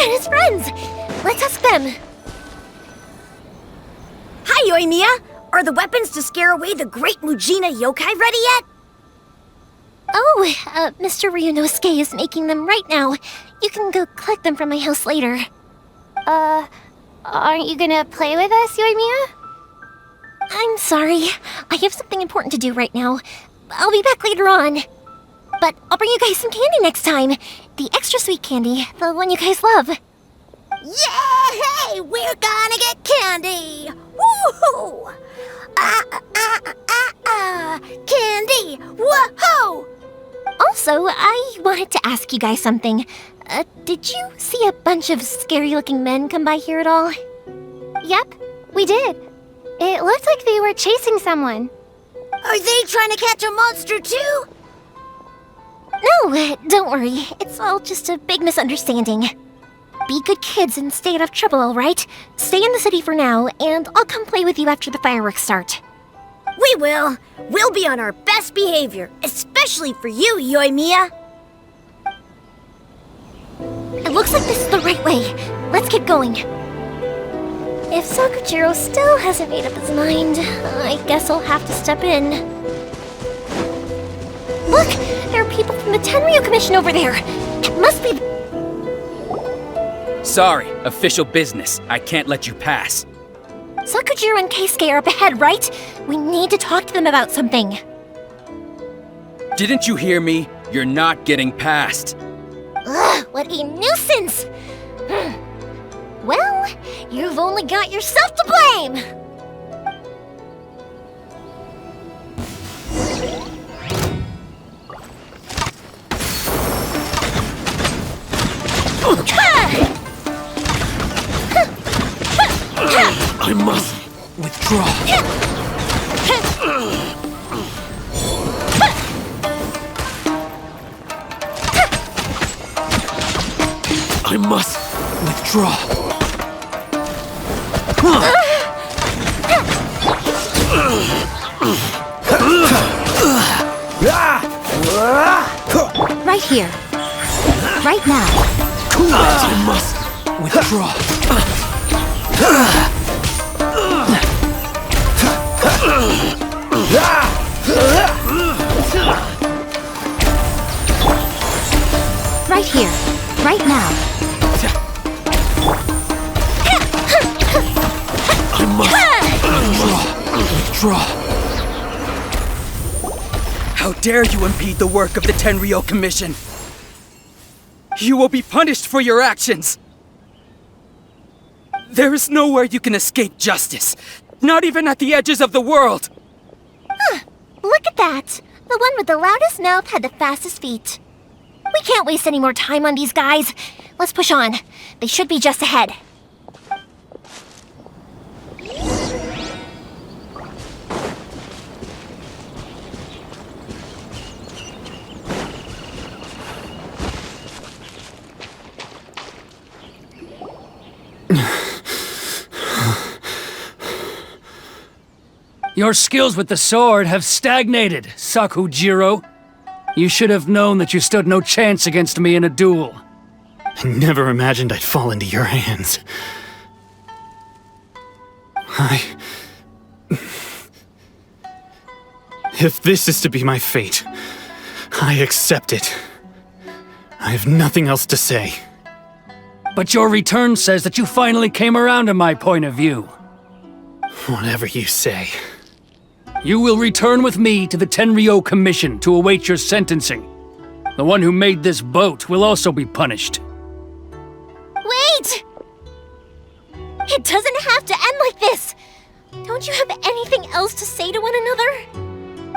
and his friends. Let's ask them. Hi, Yoimiya! Are the weapons to scare away the great Mujina yokai ready yet? Oh, Mr. Ryunosuke is making them right now. You can go collect them from my house later. Aren't you gonna play with us, Yoimiya? I'm sorry. I have something important to do right now. I'll be back later on. But I'll bring you guys some candy next time. The extra sweet candy, the one you guys love. Yay! We're gonna get candy! Woohoo! Candy! Woohoo! Also, I wanted to ask you guys something. Did you see a bunch of scary-looking men come by here at all? Yep, we did. It looked like they were chasing someone. Are they trying to catch a monster too? No, don't worry. It's all just a big misunderstanding. Be good kids and stay out of trouble, alright? Stay in the city for now, and I'll come play with you after the fireworks start. We will. We'll be on our best behavior, especially for you, Yoimiya. It looks like this is the right way. Let's keep going. If Sakujiro still hasn't made up his mind, I guess I'll have to step in. Look! There are people from the Tenryu Commission over there! It must be... Sorry, official business. I can't let you pass. Sakujiro and Keisuke are up ahead, right? We need to talk to them about something. Didn't you hear me? You're not getting past. Ugh, what a nuisance! Well, you've only got yourself to blame! I must withdraw. I must withdraw. Right here. Right now. I must withdraw. Right here. Right now. I must withdraw. How dare you impede the work of the Tenryu Commission? You will be punished for your actions! There is nowhere you can escape justice, not even at the edges of the world! Look at that! The one with the loudest mouth had the fastest feet. We can't waste any more time on these guys. Let's push on. They should be just ahead. Your skills with the sword have stagnated, Sakujiro. You should have known that you stood no chance against me in a duel. I never imagined I'd fall into your hands. If this is to be my fate, I accept it. I have nothing else to say. But your return says that you finally came around to my point of view. Whatever you say. You will return with me to the Tenryu Commission to await your sentencing. The one who made this boat will also be punished. Wait! It doesn't have to end like this! Don't you have anything else to say to one another?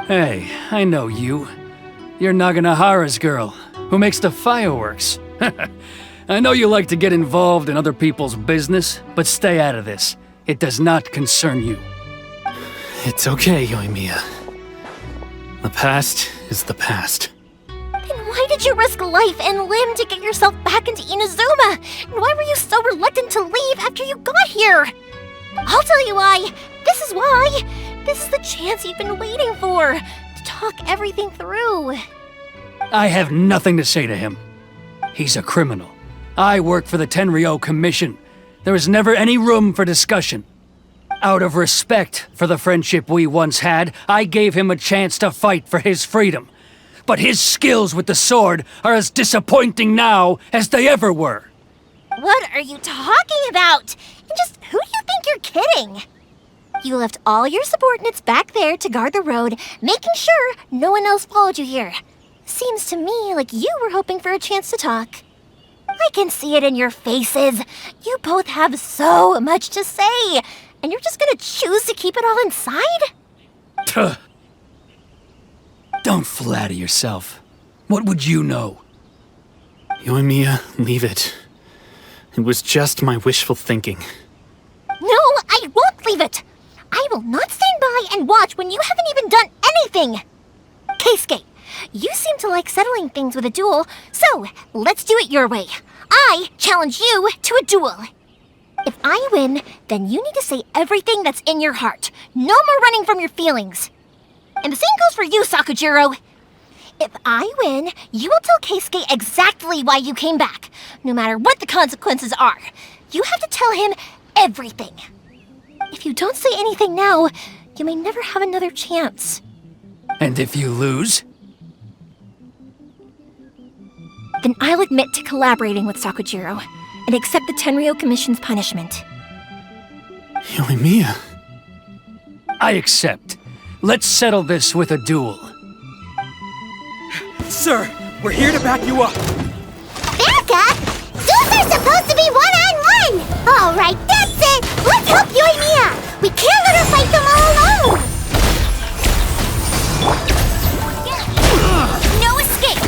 Hey, I know you. You're Naganahara's girl, who makes the fireworks. I know you like to get involved in other people's business, but stay out of this. It does not concern you. It's okay, Yoimiya. The past is the past. Then why did you risk life and limb to get yourself back into Inazuma? And why were you so reluctant to leave after you got here? I'll tell you why. This is why. This is the chance you've been waiting for, to talk everything through. I have nothing to say to him. He's a criminal. I work for the Tenryo Commission. There is never any room for discussion. Out of respect for the friendship we once had, I gave him a chance to fight for his freedom. But his skills with the sword are as disappointing now as they ever were. What are you talking about? And just who do you think you're kidding? You left all your subordinates back there to guard the road, making sure no one else followed you here. Seems to me like you were hoping for a chance to talk. I can see it in your faces. You both have so much to say, and you're just gonna choose to keep it all inside? Tuh. Don't flatter yourself. What would you know? Yoimiya, leave it. It was just my wishful thinking. No, I won't leave it! I will not stand by and watch when you haven't even done anything! Keisuke, you seem to like settling things with a duel, so let's do it your way. I challenge you to a duel. If I win, then you need to say everything that's in your heart. No more running from your feelings. And the same goes for you, Sakujiro. If I win, you will tell Keisuke exactly why you came back, no matter what the consequences are. You have to tell him everything. If you don't say anything now, you may never have another chance. And if you lose? Then I'll admit to collaborating with Sakujiro and accept the Tenryo Commission's punishment. Yoimiya. I accept. Let's settle this with a duel. Sir, we're here to back you up. Back up? Duels are supposed to be one-on-one! Alright, that's it! Let's help Yoimiya! We can't let her fight them all alone! No escape!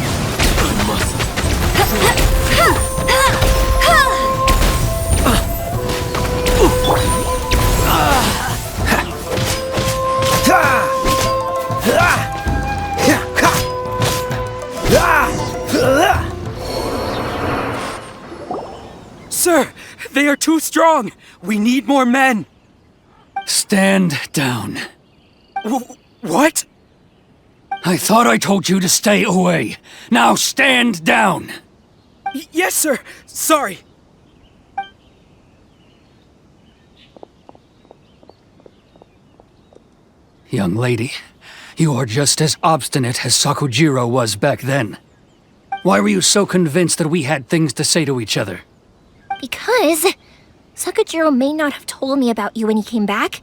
Sir, they are too strong. We need more men. Stand down. What? I thought I told you to stay away. Now stand down! Yes, sir. Sorry. Young lady, you are just as obstinate as Sakujiro was back then. Why were you so convinced that we had things to say to each other? Because Sakujiro may not have told me about you when he came back,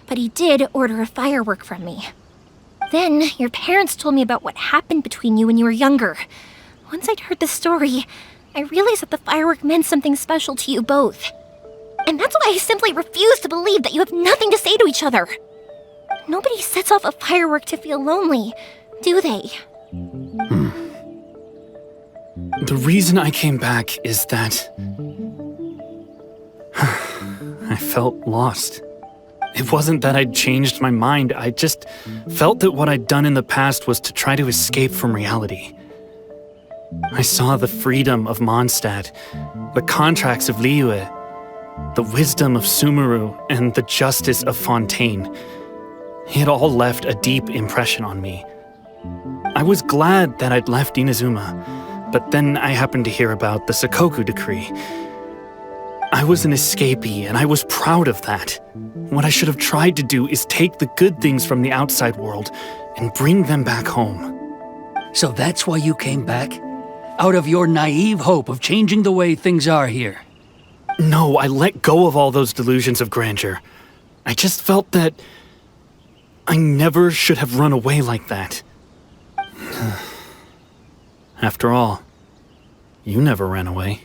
but he did order a firework from me. Then your parents told me about what happened between you when you were younger. Once I'd heard the story, I realized that the firework meant something special to you both. And that's why I simply refuse to believe that you have nothing to say to each other. Nobody sets off a firework to feel lonely, do they? The reason I came back is that I felt lost. It wasn't that I'd changed my mind, I just felt that what I'd done in the past was to try to escape from reality. I saw the freedom of Mondstadt, the contracts of Liyue, the wisdom of Sumeru, and the justice of Fontaine. It all left a deep impression on me. I was glad that I'd left Inazuma, but then I happened to hear about the Sakoku decree. I was an escapee, and I was proud of that. What I should have tried to do is take the good things from the outside world and bring them back home. So that's why you came back? Out of your naive hope of changing the way things are here? No, I let go of all those delusions of grandeur. I just felt that I never should have run away like that. After all, you never ran away.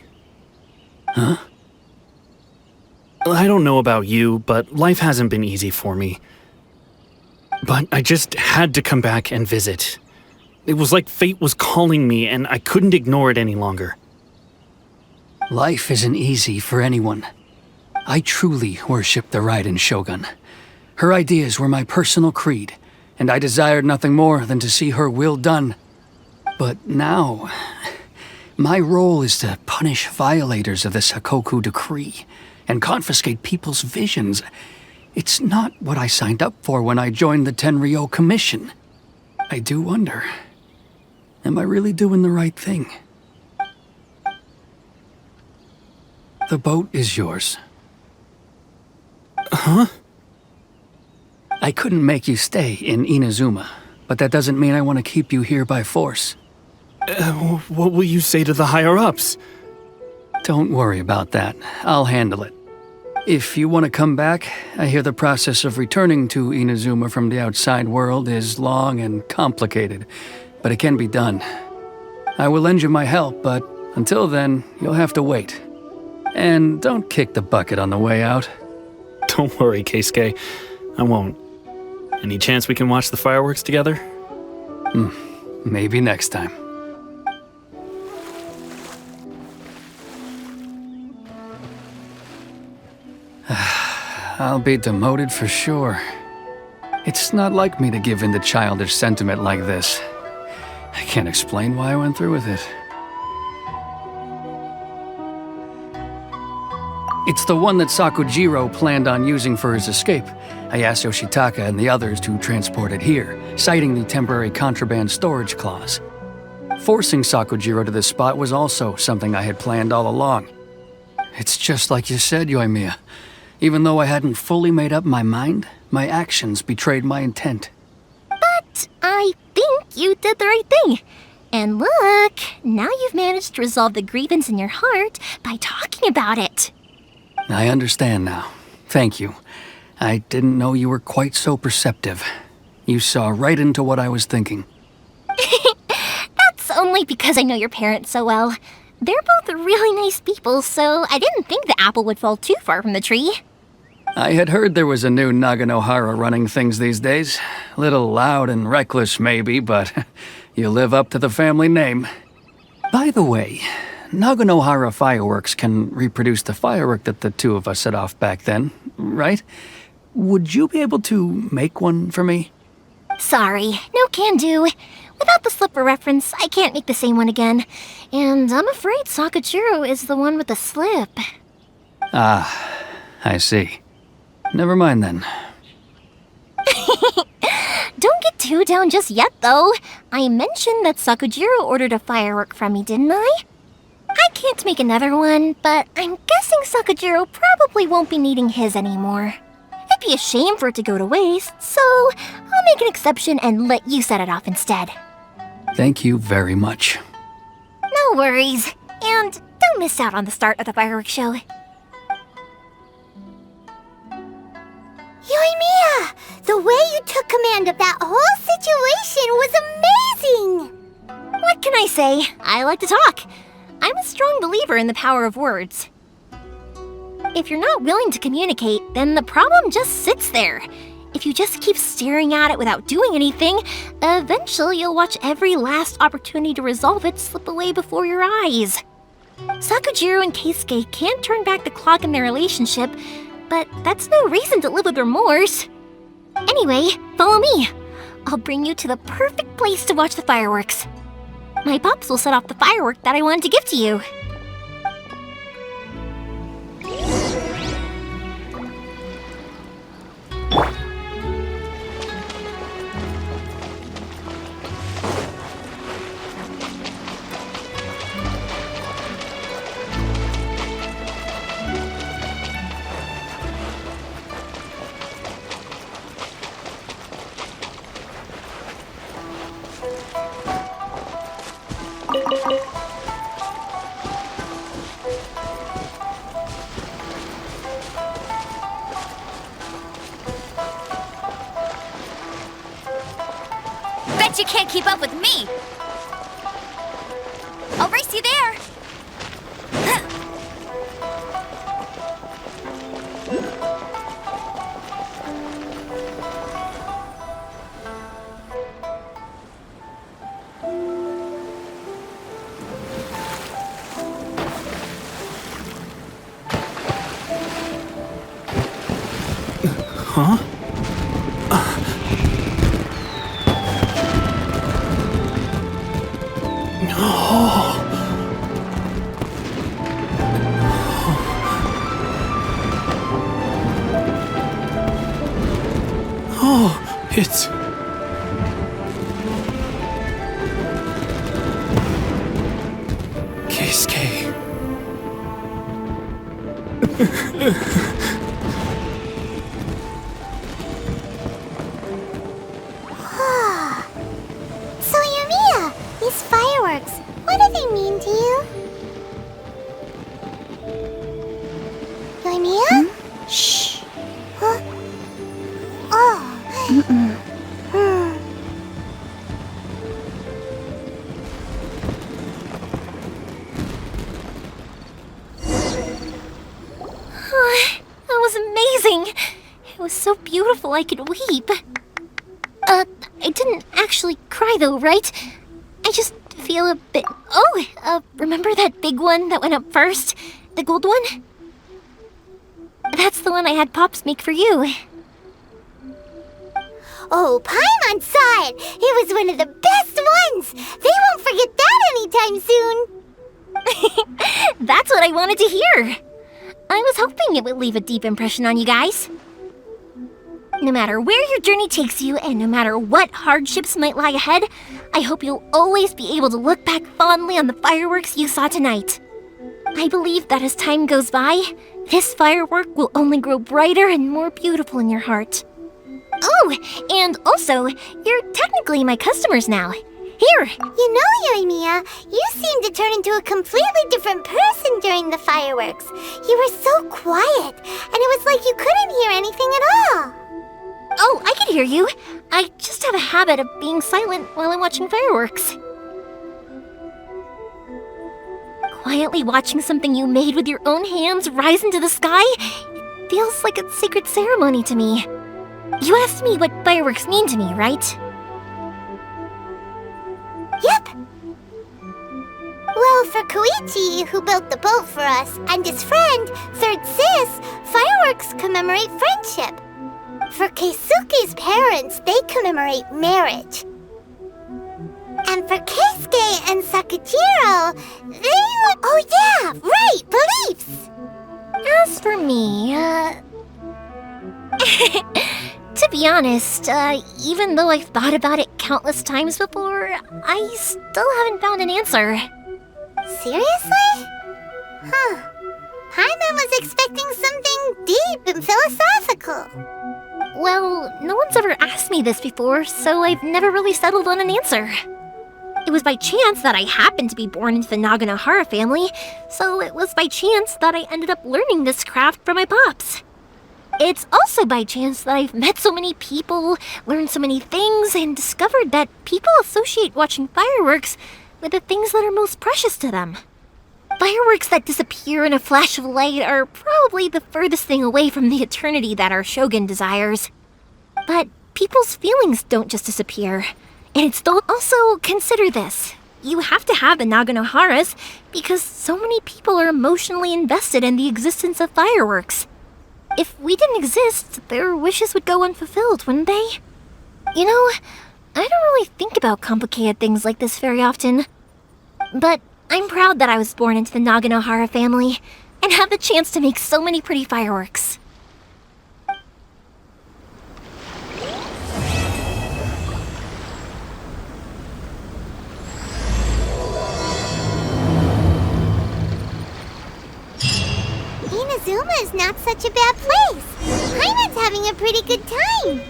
Huh? I don't know about you, but life hasn't been easy for me. But I just had to come back and visit. It was like fate was calling me, and I couldn't ignore it any longer. Life isn't easy for anyone. I truly worship the Raiden Shogun. Her ideas were my personal creed, and I desired nothing more than to see her will done. But now, my role is to punish violators of the Sakoku decree and confiscate people's visions. It's not what I signed up for when I joined the Tenryo Commission. I do wonder, am I really doing the right thing? The boat is yours. Huh? I couldn't make you stay in Inazuma, but that doesn't mean I want to keep you here by force. What will you say to the higher-ups? Don't worry about that. I'll handle it. If you want to come back, I hear the process of returning to Inazuma from the outside world is long and complicated, but it can be done. I will lend you my help, but until then, you'll have to wait. And don't kick the bucket on the way out. Don't worry, Keisuke. I won't. Any chance we can watch the fireworks together? Maybe next time. I'll be demoted for sure. It's not like me to give in to childish sentiment like this. I can't explain why I went through with it. It's the one that Sakujiro planned on using for his escape. I asked Yoshitaka and the others to transport it here, citing the temporary contraband storage clause. Forcing Sakujiro to this spot was also something I had planned all along. It's just like you said, Yoimiya. Even though I hadn't fully made up my mind, my actions betrayed my intent. But I think you did the right thing. And look, now you've managed to resolve the grievance in your heart by talking about it. I understand now. Thank you. I didn't know you were quite so perceptive. You saw right into what I was thinking. That's only because I know your parents so well. They're both really nice people, so I didn't think the apple would fall too far from the tree. I had heard there was a new Naganohara running things these days. Little loud and reckless, maybe, but you live up to the family name. By the way, Naganohara fireworks can reproduce the firework that the two of us set off back then, right? Would you be able to make one for me? Sorry, no can do. Without the slipper reference, I can't make the same one again. And I'm afraid Sakujiro is the one with the slip. Ah, I see. Never mind then. Don't get too down just yet, though. I mentioned that Sakujiro ordered a firework from me, didn't I? I can't make another one, but I'm guessing Sakujiro probably won't be needing his anymore. It'd be a shame for it to go to waste, so I'll make an exception and let you set it off instead. Thank you very much. No worries. And don't miss out on the start of the fireworks show. Yoimiya! The way you took command of that whole situation was amazing! What can I say? I like to talk. I'm a strong believer in the power of words. If you're not willing to communicate, then the problem just sits there. If you just keep staring at it without doing anything, eventually you'll watch every last opportunity to resolve it slip away before your eyes. Sakujiro and Keisuke can't turn back the clock in their relationship, but that's no reason to live with remorse. Anyway, follow me. I'll bring you to the perfect place to watch the fireworks. My pops will set off the firework that I wanted to give to you. Bet you can't keep up with me! I'll race you there! Huh? Oh, it's... Keisuke. fireworks. What do they mean to you? Yoimiya? Shh. Huh? Oh. That was amazing. It was so beautiful I could weep. I didn't actually cry though, right? I just feel a bit... Oh, remember that big one that went up first? The gold one? That's the one I had Pops make for you. Oh, Paimon saw it! It was one of the best ones! They won't forget that anytime soon! That's what I wanted to hear. I was hoping it would leave a deep impression on you guys. No matter where your journey takes you, and no matter what hardships might lie ahead, I hope you'll always be able to look back fondly on the fireworks you saw tonight. I believe that as time goes by, this firework will only grow brighter and more beautiful in your heart. Oh, and also, you're technically my customers now. Here! You know, Yoimiya, you seemed to turn into a completely different person during the fireworks. You were so quiet, and it was like you couldn't hear anything at all. Oh, I can hear you. I just have a habit of being silent while I'm watching fireworks. Quietly watching something you made with your own hands rise into the sky, it feels like a sacred ceremony to me. You asked me what fireworks mean to me, right? Yep. Well, for Koichi, who built the boat for us, and his friend, Third Sis, fireworks commemorate friendship. For Keisuke's parents, they commemorate marriage. And for Keisuke and Sakajiro, they... Oh yeah, right, beliefs! As for me, to be honest, even though I've thought about it countless times before, I still haven't found an answer. Seriously? Huh. Paimon was expecting something deep and philosophical. Well, no one's ever asked me this before, so I've never really settled on an answer. It was by chance that I happened to be born into the Naganohara family, so it was by chance that I ended up learning this craft from my pops. It's also by chance that I've met so many people, learned so many things, and discovered that people associate watching fireworks with the things that are most precious to them. Fireworks that disappear in a flash of light are probably the furthest thing away from the eternity that our shogun desires. But people's feelings don't just disappear. And also consider this. You have to have the Naganoharas because so many people are emotionally invested in the existence of fireworks. If we didn't exist, their wishes would go unfulfilled, wouldn't they? You know, I don't really think about complicated things like this very often. But I'm proud that I was born into the Naganohara family and have the chance to make so many pretty fireworks. Inazuma is not such a bad place. Paimon's having a pretty good time.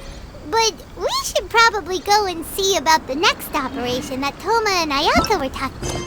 But we should probably go and see about the next operation that Toma and Ayaka were talking about.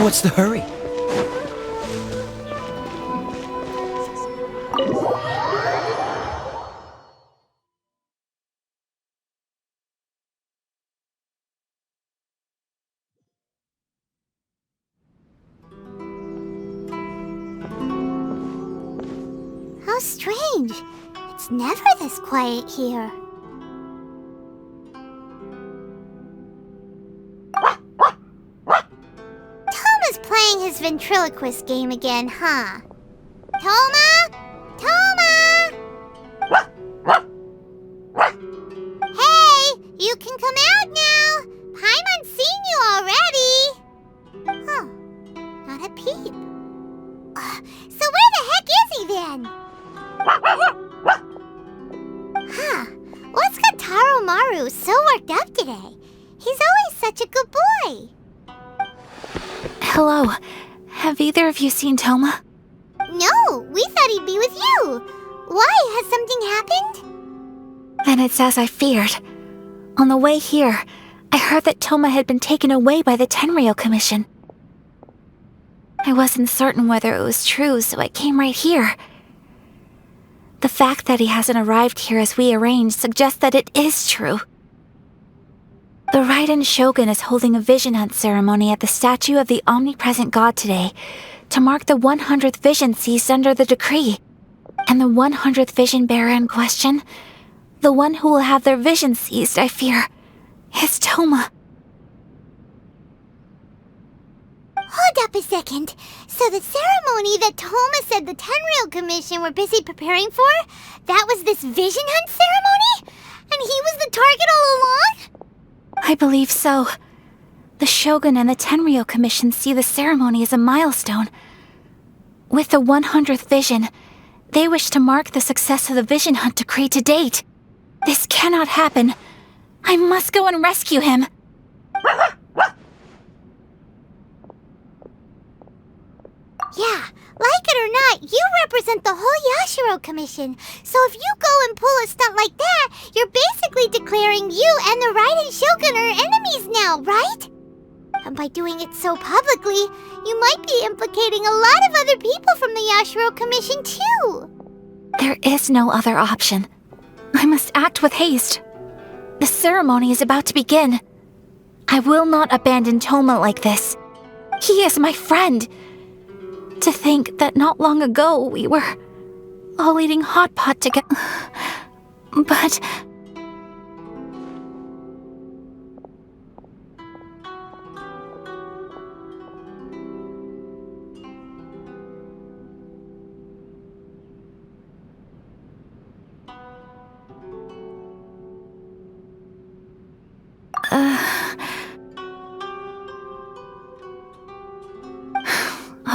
What's the hurry? How strange. It's never this quiet here. Toma's playing his ventriloquist game again, huh? Toma? Toma! Hey, you can come out now. Paimon's seen you already. Huh, not a peep. So where the heck is he then? Huh, what's got Taro Maru so worked up today? He's always such a good boy. Hello. Have either of you seen Toma? No, we thought he'd be with you. Why? Has something happened? Then it's as I feared. On the way here, I heard that Toma had been taken away by the Tenryou Commission. I wasn't certain whether it was true, so I came right here. The fact that he hasn't arrived here as we arranged suggests that it is true. The Raiden Shogun is holding a vision hunt ceremony at the statue of the omnipresent god today to mark the 100th vision seized under the decree. And the 100th vision bearer in question, the one who will have their vision seized, I fear, is Toma. Hold up a second. So the ceremony that Toma said the Tenryou Commission were busy preparing for, that was this vision hunt ceremony? And he was the target all along? I believe so. The Shogun and the Tenryou Commission see the ceremony as a milestone. With the 100th vision, they wish to mark the success of the vision hunt decree to date. This cannot happen. I must go and rescue him. Yeah, like it or not, you represent the whole Yashiro Commission. So if you go and pull a stunt like that, you're basically declaring you and the Raiden Shogun are enemies now, right? And by doing it so publicly, you might be implicating a lot of other people from the Yashiro Commission too. There is no other option. I must act with haste. The ceremony is about to begin. I will not abandon Toma like this. He is my friend. To think that not long ago we were all eating hot pot together. But...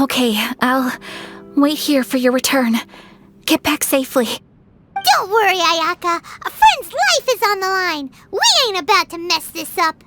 Okay, I'll wait here for your return. Get back safely. Don't worry, Ayaka. A friend's life is on the line. We ain't about to mess this up.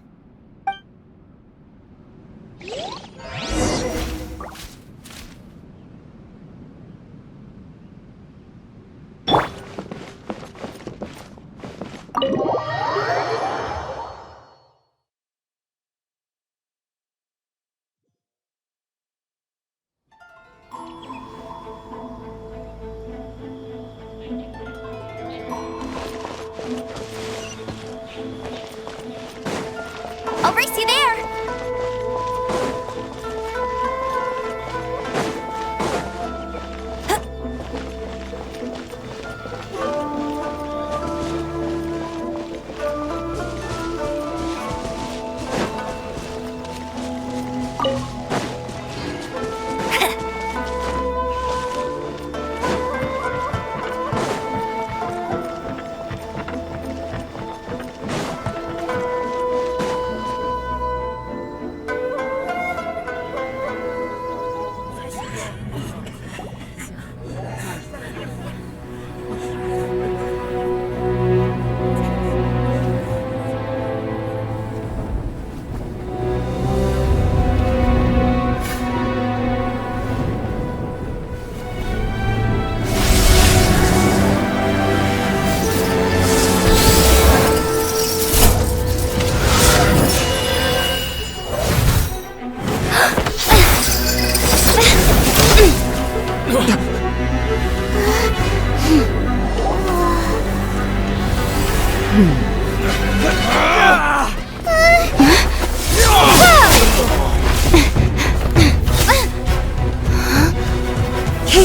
I'll race you there!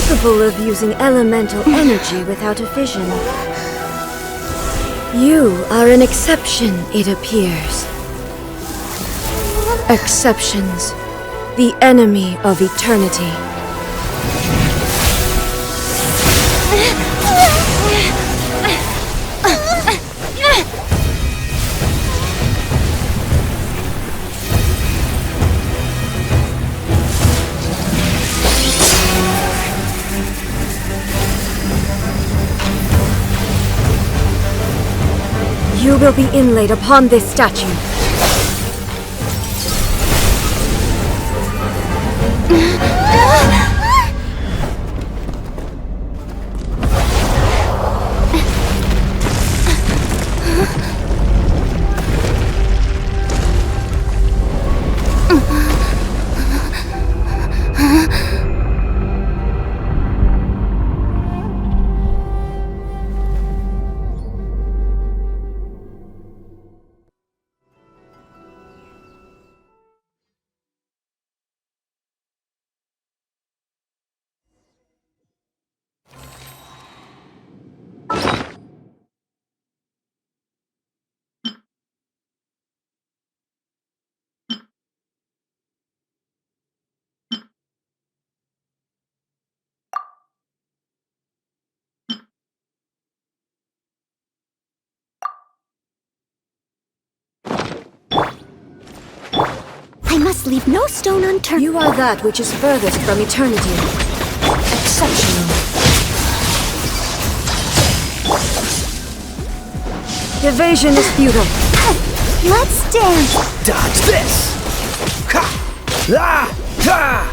capable of using elemental energy without a fission. You are an exception, it appears. Exceptions. The enemy of eternity. You will be inlaid upon this statue. I must leave no stone unturned. You are that which is furthest from eternity. Exceptional. Evasion is futile. Let's dance. Dodge this! Ha! Ah! Ha!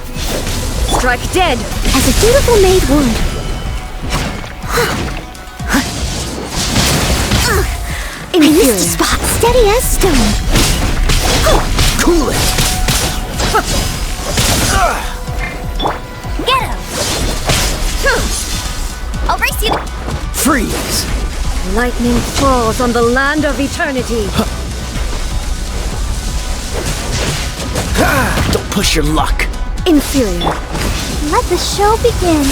Strike dead. As a dutiful maid would. I missed a spot. Steady as stone. Cool it! Get him! I'll race you. Freeze! Lightning falls on the land of eternity. Don't push your luck. Inferior. Let the show begin.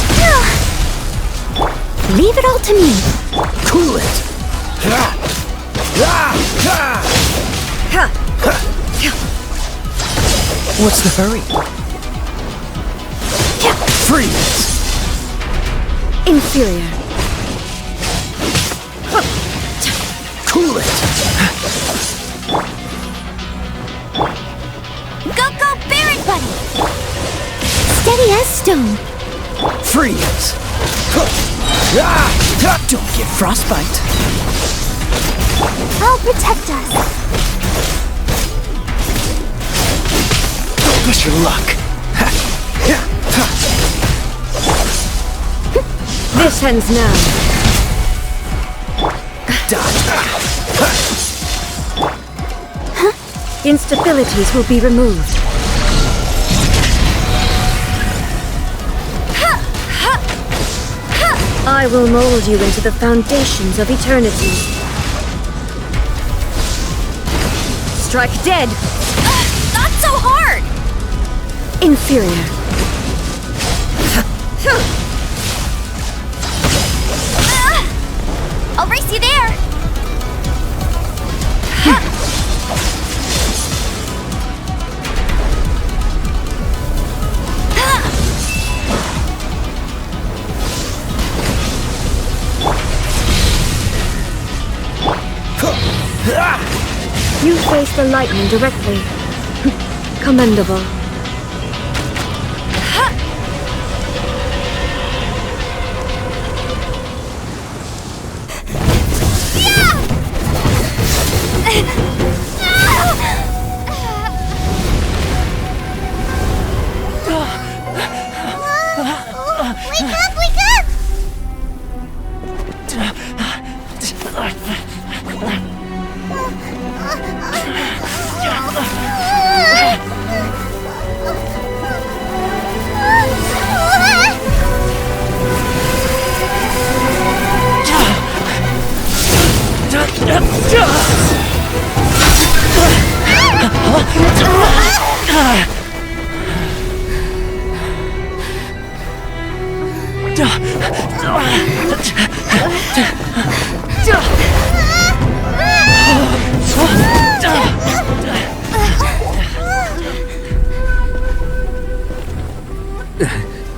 Leave it all to me. Cool it! Ah! Ah! Ah! Ha! What's the hurry? Freeze! Inferior. Cool it! Go, bear it, buddy! Steady as stone. Freeze! Ah! Don't get frostbite. I'll protect us. Don't push your luck. This ends now. Dodge. Instabilities will be removed. I will mold you into the foundations of eternity. Strike dead. Not so hard! Inferior. I'll race you there. You face the lightning directly. Commendable. Wake up, wake up!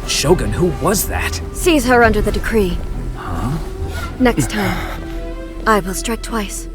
Shogun, who was that? Seize her under the decree. Huh? Next time, I will strike twice.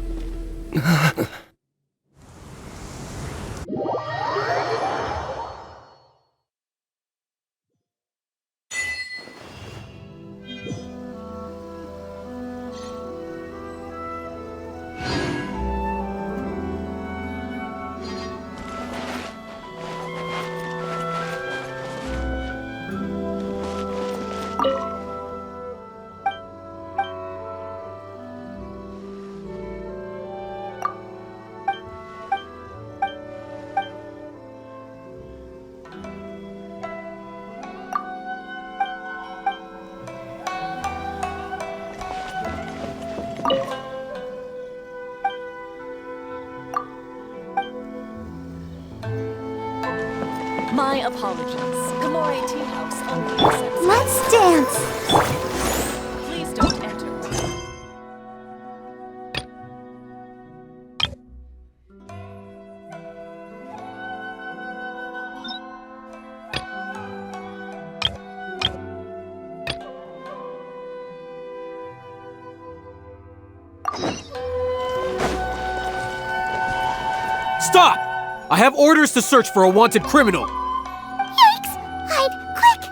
My apologies. Gamore Tea House only accepts. Let's dance. Please don't enter. Stop! I have orders to search for a wanted criminal. Yikes! Hide, quick!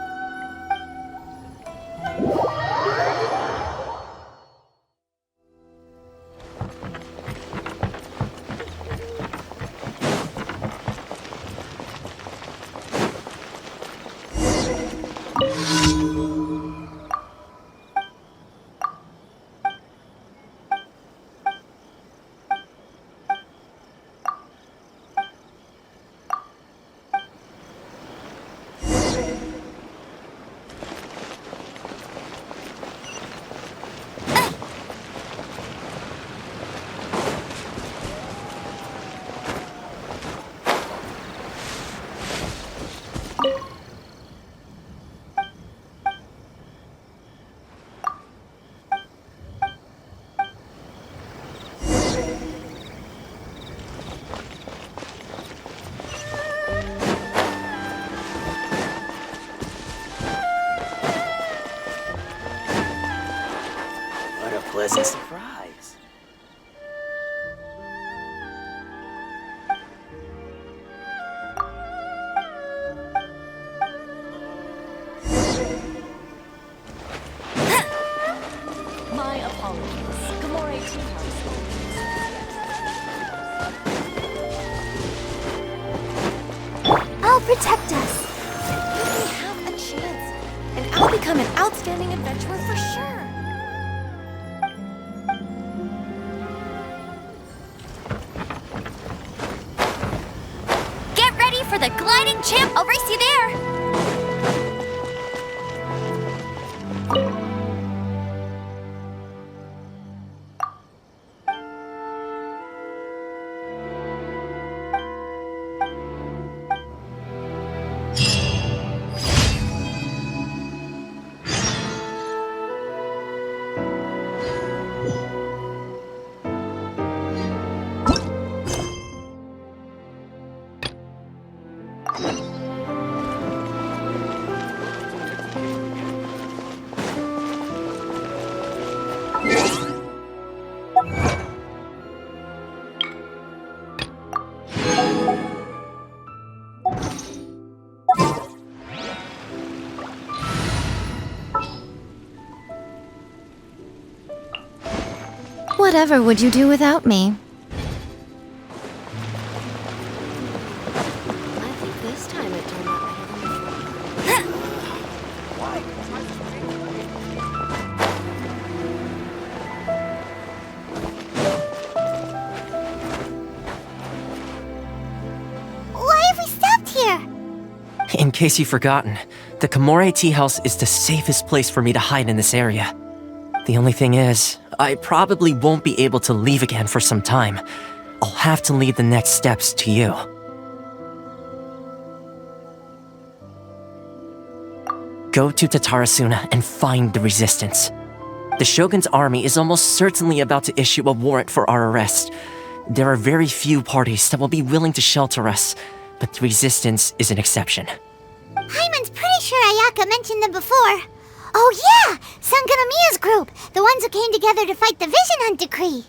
What a pleasant surprise. My apologies. Gamore Tea House only. I'll protect us. We have a chance, and I'll become an outstanding adventurer for sure. Get ready for the gliding champ. I'll race you there. Whatever would you do without me? I think this time it turned out better than before. Why have we stopped here? In case you've forgotten, the Gamore Tea House is the safest place for me to hide in this area. The only thing is, I probably won't be able to leave again for some time. I'll have to leave the next steps to you. Go to Tatarasuna and find the resistance. The Shogun's army is almost certainly about to issue a warrant for our arrest. There are very few parties that will be willing to shelter us, but the resistance is an exception. Hyman's pretty sure Ayaka mentioned them before. Oh yeah! Sangonomiya's group! The ones who came together to fight the Vision Hunt decree!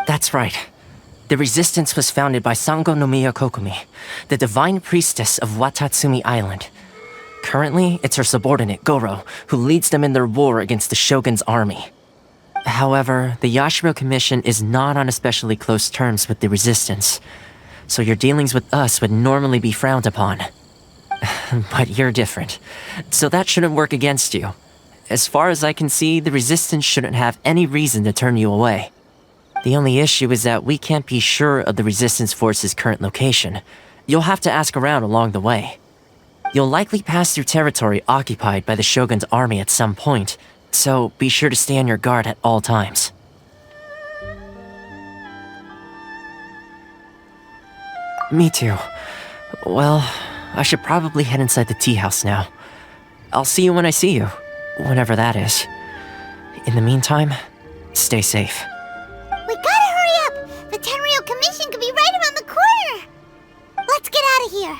That's right. The resistance was founded by Sangonomiya Kokumi, the divine priestess of Watatsumi Island. Currently, it's her subordinate, Goro, who leads them in their war against the Shogun's army. However, the Yashiro Commission is not on especially close terms with the resistance, so your dealings with us would normally be frowned upon. But you're different, so that shouldn't work against you. As far as I can see, the resistance shouldn't have any reason to turn you away. The only issue is that we can't be sure of the resistance force's current location. You'll have to ask around along the way. You'll likely pass through territory occupied by the Shogun's army at some point, so be sure to stay on your guard at all times. Me too. Well, I should probably head inside the tea house now. I'll see you when I see you, whenever that is. In the meantime, stay safe. We gotta hurry up! The Tenryou Commission could be right around the corner! Let's get out of here!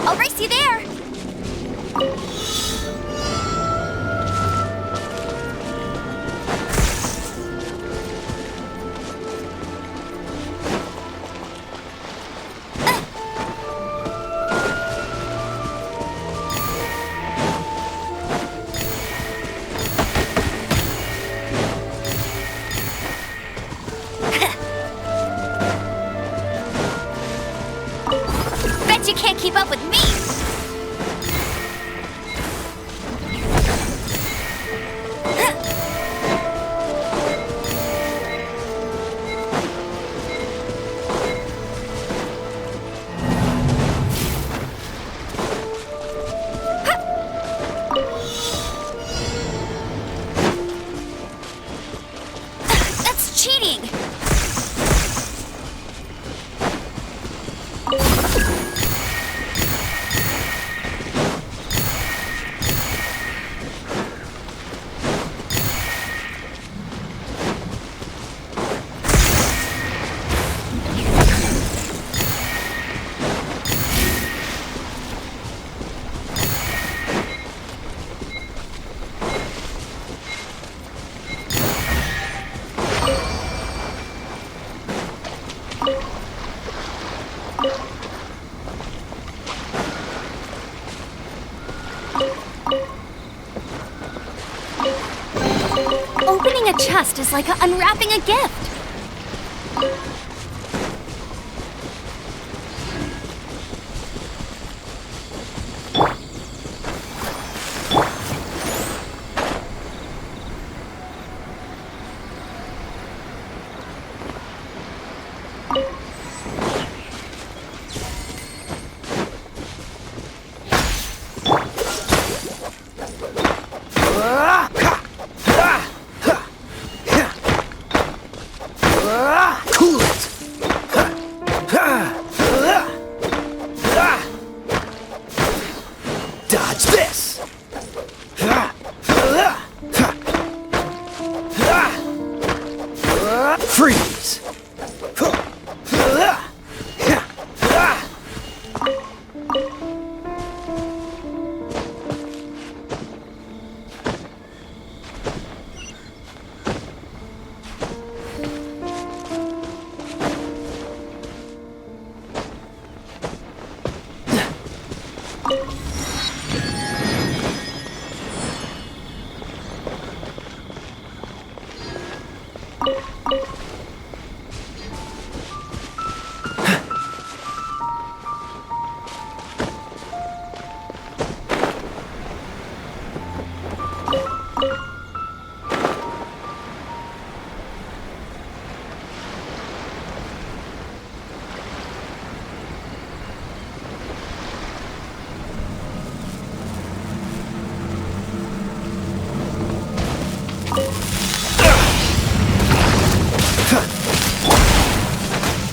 I'll race you there! Bet you can't keep up with me! That's cheating! Opening a chest is like unwrapping a gift. Cool it! Dodge this! Freeze!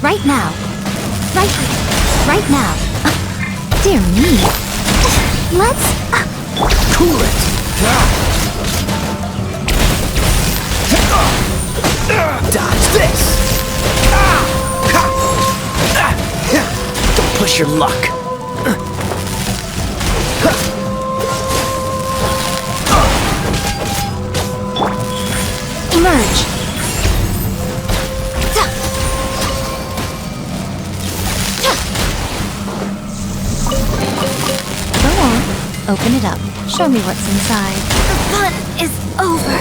Right now. Right here. Right now. Dear me. Let's... Cool it! Dodge this! Don't push your luck. Emerge. Go on. Open it up. Show me what's inside. The fun is over.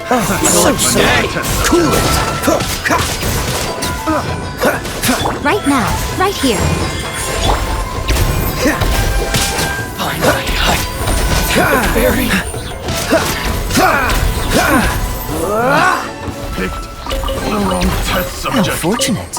So sick! Cool it! Right now. Right here. Finally, the berry. Picked the wrong test How subject. fortunate.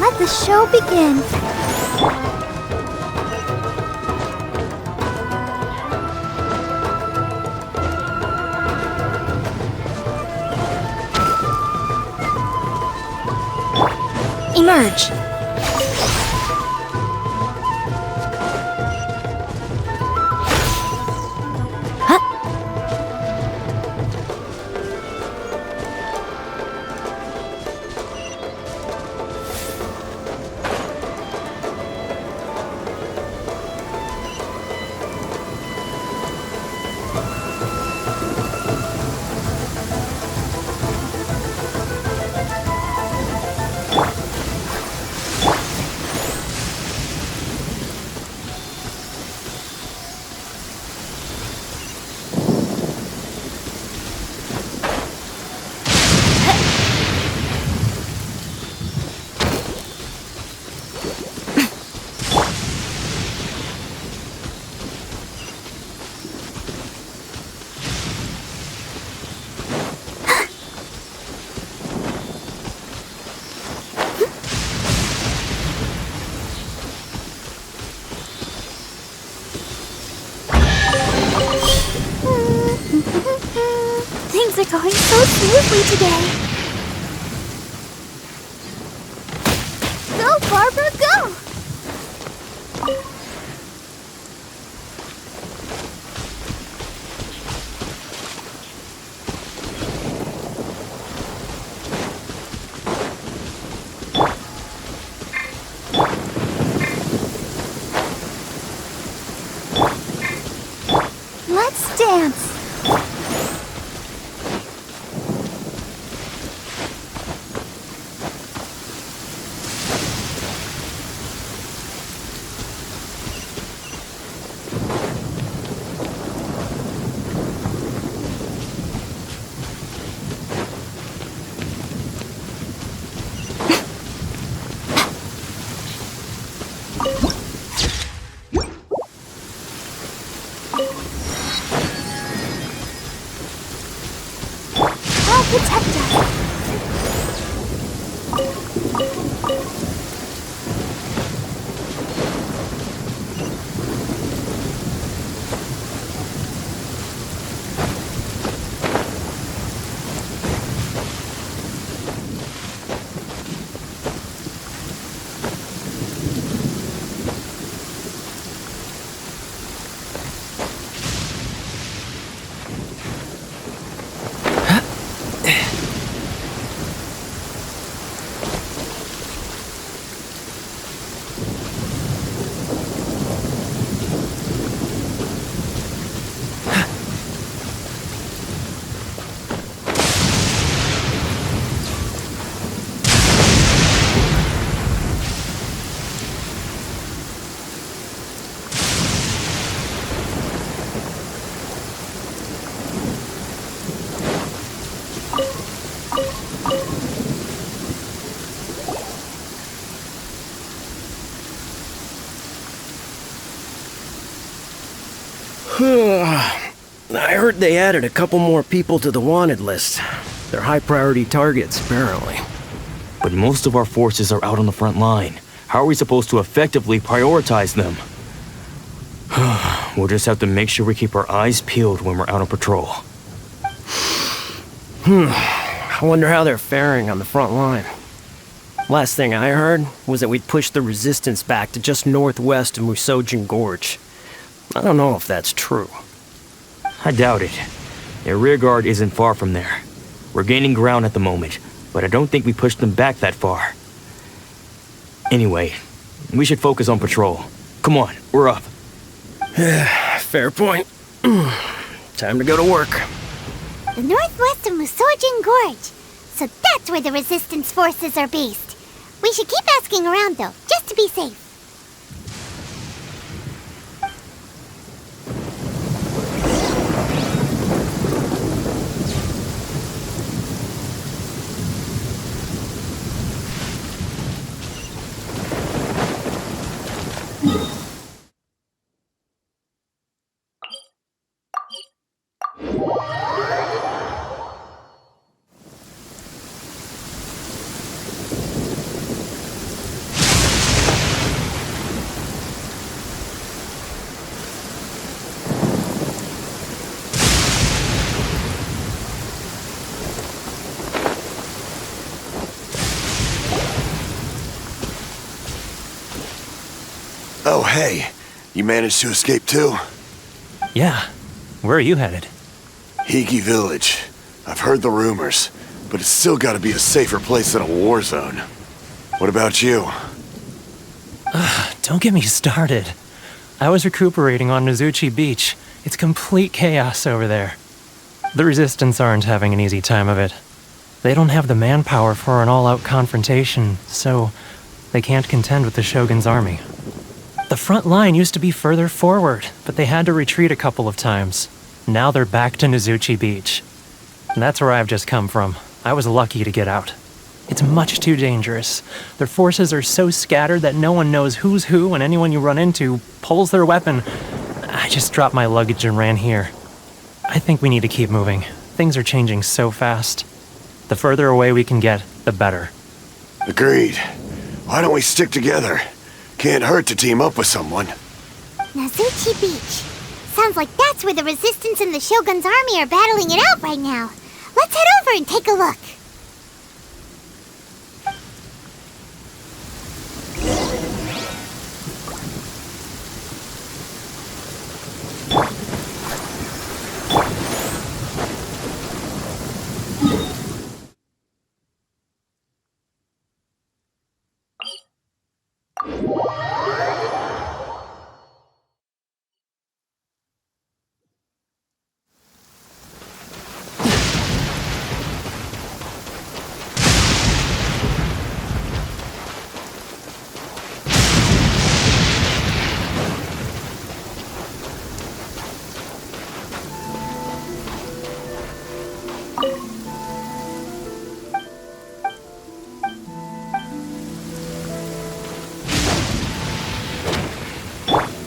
Let the show begin. Emerge. Huh? Things are going so smoothly today. Go, Barbara, go! I heard they added a couple more people to the wanted list. They're high-priority targets, apparently. But most of our forces are out on the front line. How are we supposed to effectively prioritize them? We'll just have to make sure we keep our eyes peeled when we're out on patrol. I wonder how they're faring on the front line. Last thing I heard was that we'd pushed the resistance back to just northwest of Musojin Gorge. I don't know if that's true. I doubt it. Their rearguard isn't far from there. We're gaining ground at the moment, but I don't think we pushed them back that far. Anyway, we should focus on patrol. Come on, we're up. Fair point. Time to go to work. The northwest of Musojin Gorge. So that's where the resistance forces are based. We should keep asking around though, just to be safe. Oh, hey. You managed to escape too? Yeah. Where are you headed? Higi Village. I've heard the rumors, but it's still gotta be a safer place than a war zone. What about you? Don't get me started. I was recuperating on Nozuchi Beach. It's complete chaos over there. The Resistance aren't having an easy time of it. They don't have the manpower for an all-out confrontation, so they can't contend with the Shogun's army. The front line used to be further forward, but they had to retreat a couple of times. Now they're back to Nozuchi Beach. And that's where I've just come from. I was lucky to get out. It's much too dangerous. Their forces are so scattered that no one knows who's who, and anyone you run into pulls their weapon. I just dropped my luggage and ran here. I think we need to keep moving. Things are changing so fast. The further away we can get, the better. Agreed. Why don't we stick together? Can't hurt to team up with someone. Nozuchi Beach. Sounds like that's where the Resistance and the Shogun's army are battling it out right now. Let's head over and take a look.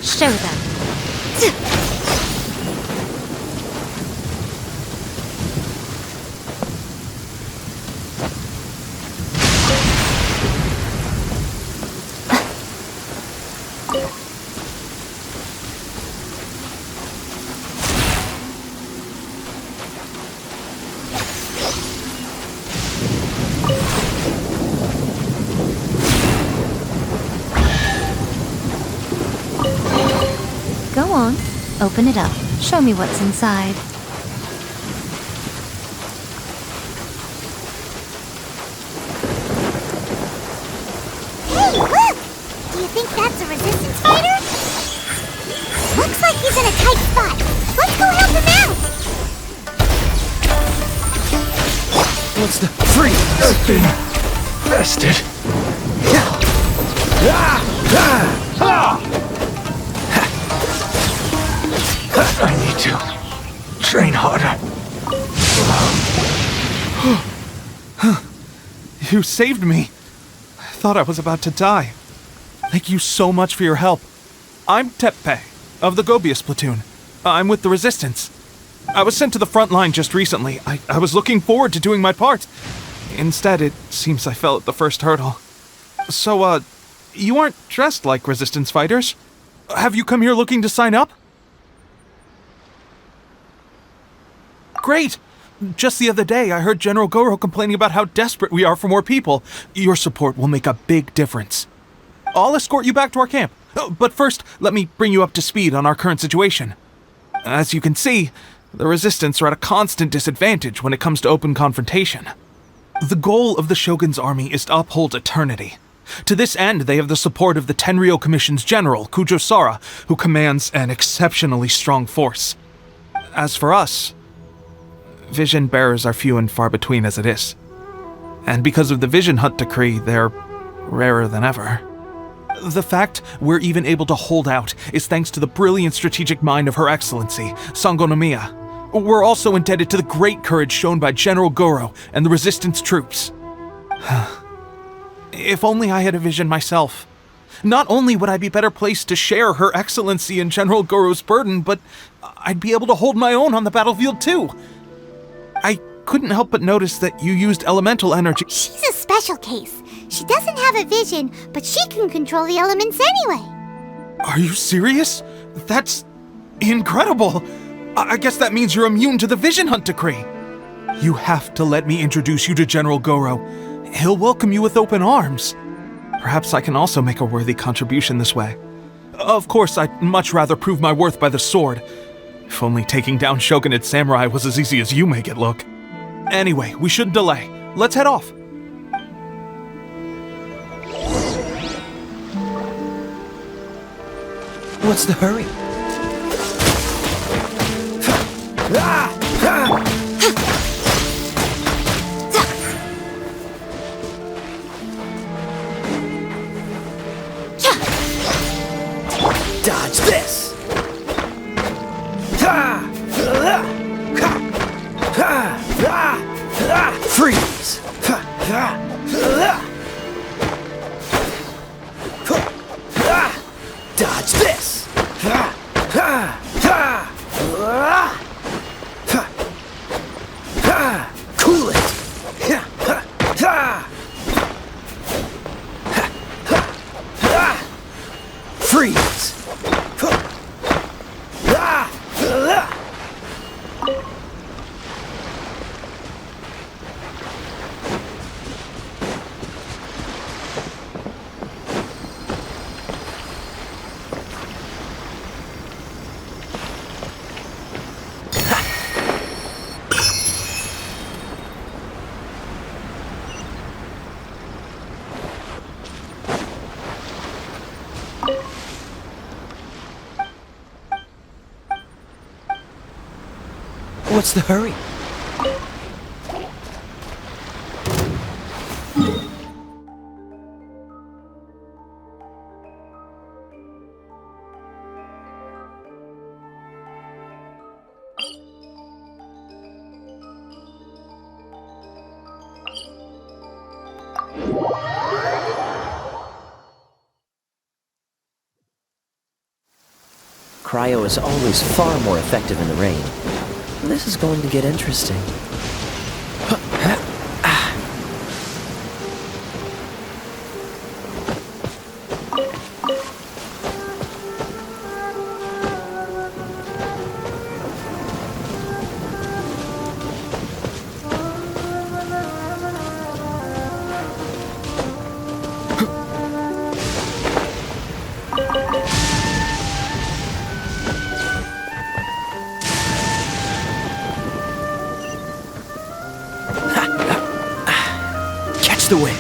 Show them. Go on, open it up. Show me what's inside. Hey, look! Do you think that's a Resistance fighter? Looks like he's in a tight spot. Let's go help him out! What's the free infested? I need to train harder. You saved me. I thought I was about to die. Thank you so much for your help. I'm Teppei, of the Gobius platoon. I'm with the Resistance. I was sent to the front line just recently. I was looking forward to doing my part. Instead, it seems I fell at the first hurdle. So, you aren't dressed like Resistance fighters? Have you come here looking to sign up? Great! Just the other day, I heard General Goro complaining about how desperate we are for more people. Your support will make a big difference. I'll escort you back to our camp. But first, let me bring you up to speed on our current situation. As you can see, the Resistance are at a constant disadvantage when it comes to open confrontation. The goal of the Shogun's army is to uphold eternity. To this end, they have the support of the Tenryou Commission's general, Kujo Sara, who commands an exceptionally strong force. As for us, vision bearers are few and far between as it is. And because of the Vision Hunt decree, they're rarer than ever. The fact we're even able to hold out is thanks to the brilliant strategic mind of Her Excellency, Sango no Miya. We're also indebted to the great courage shown by General Goro and the Resistance troops. If only I had a vision myself. Not only would I be better placed to share Her Excellency and General Goro's burden, but I'd be able to hold my own on the battlefield too. I couldn't help but notice that you used elemental energy. She's a special case. She doesn't have a vision, but she can control the elements anyway. Are you serious? That's incredible. I guess that means you're immune to the Vision Hunt decree. You have to let me introduce you to General Goro. He'll welcome you with open arms. Perhaps I can also make a worthy contribution this way. Of course, I'd much rather prove my worth by the sword. If only taking down Shogunate samurai was as easy as you make it look. Anyway, we shouldn't delay. Let's head off. What's the hurry? Dodge this! Freeze! Dodge this! Cool it! Freeze! What's the hurry? Cryo is always far more effective in the rain. This is going to get interesting. The wind.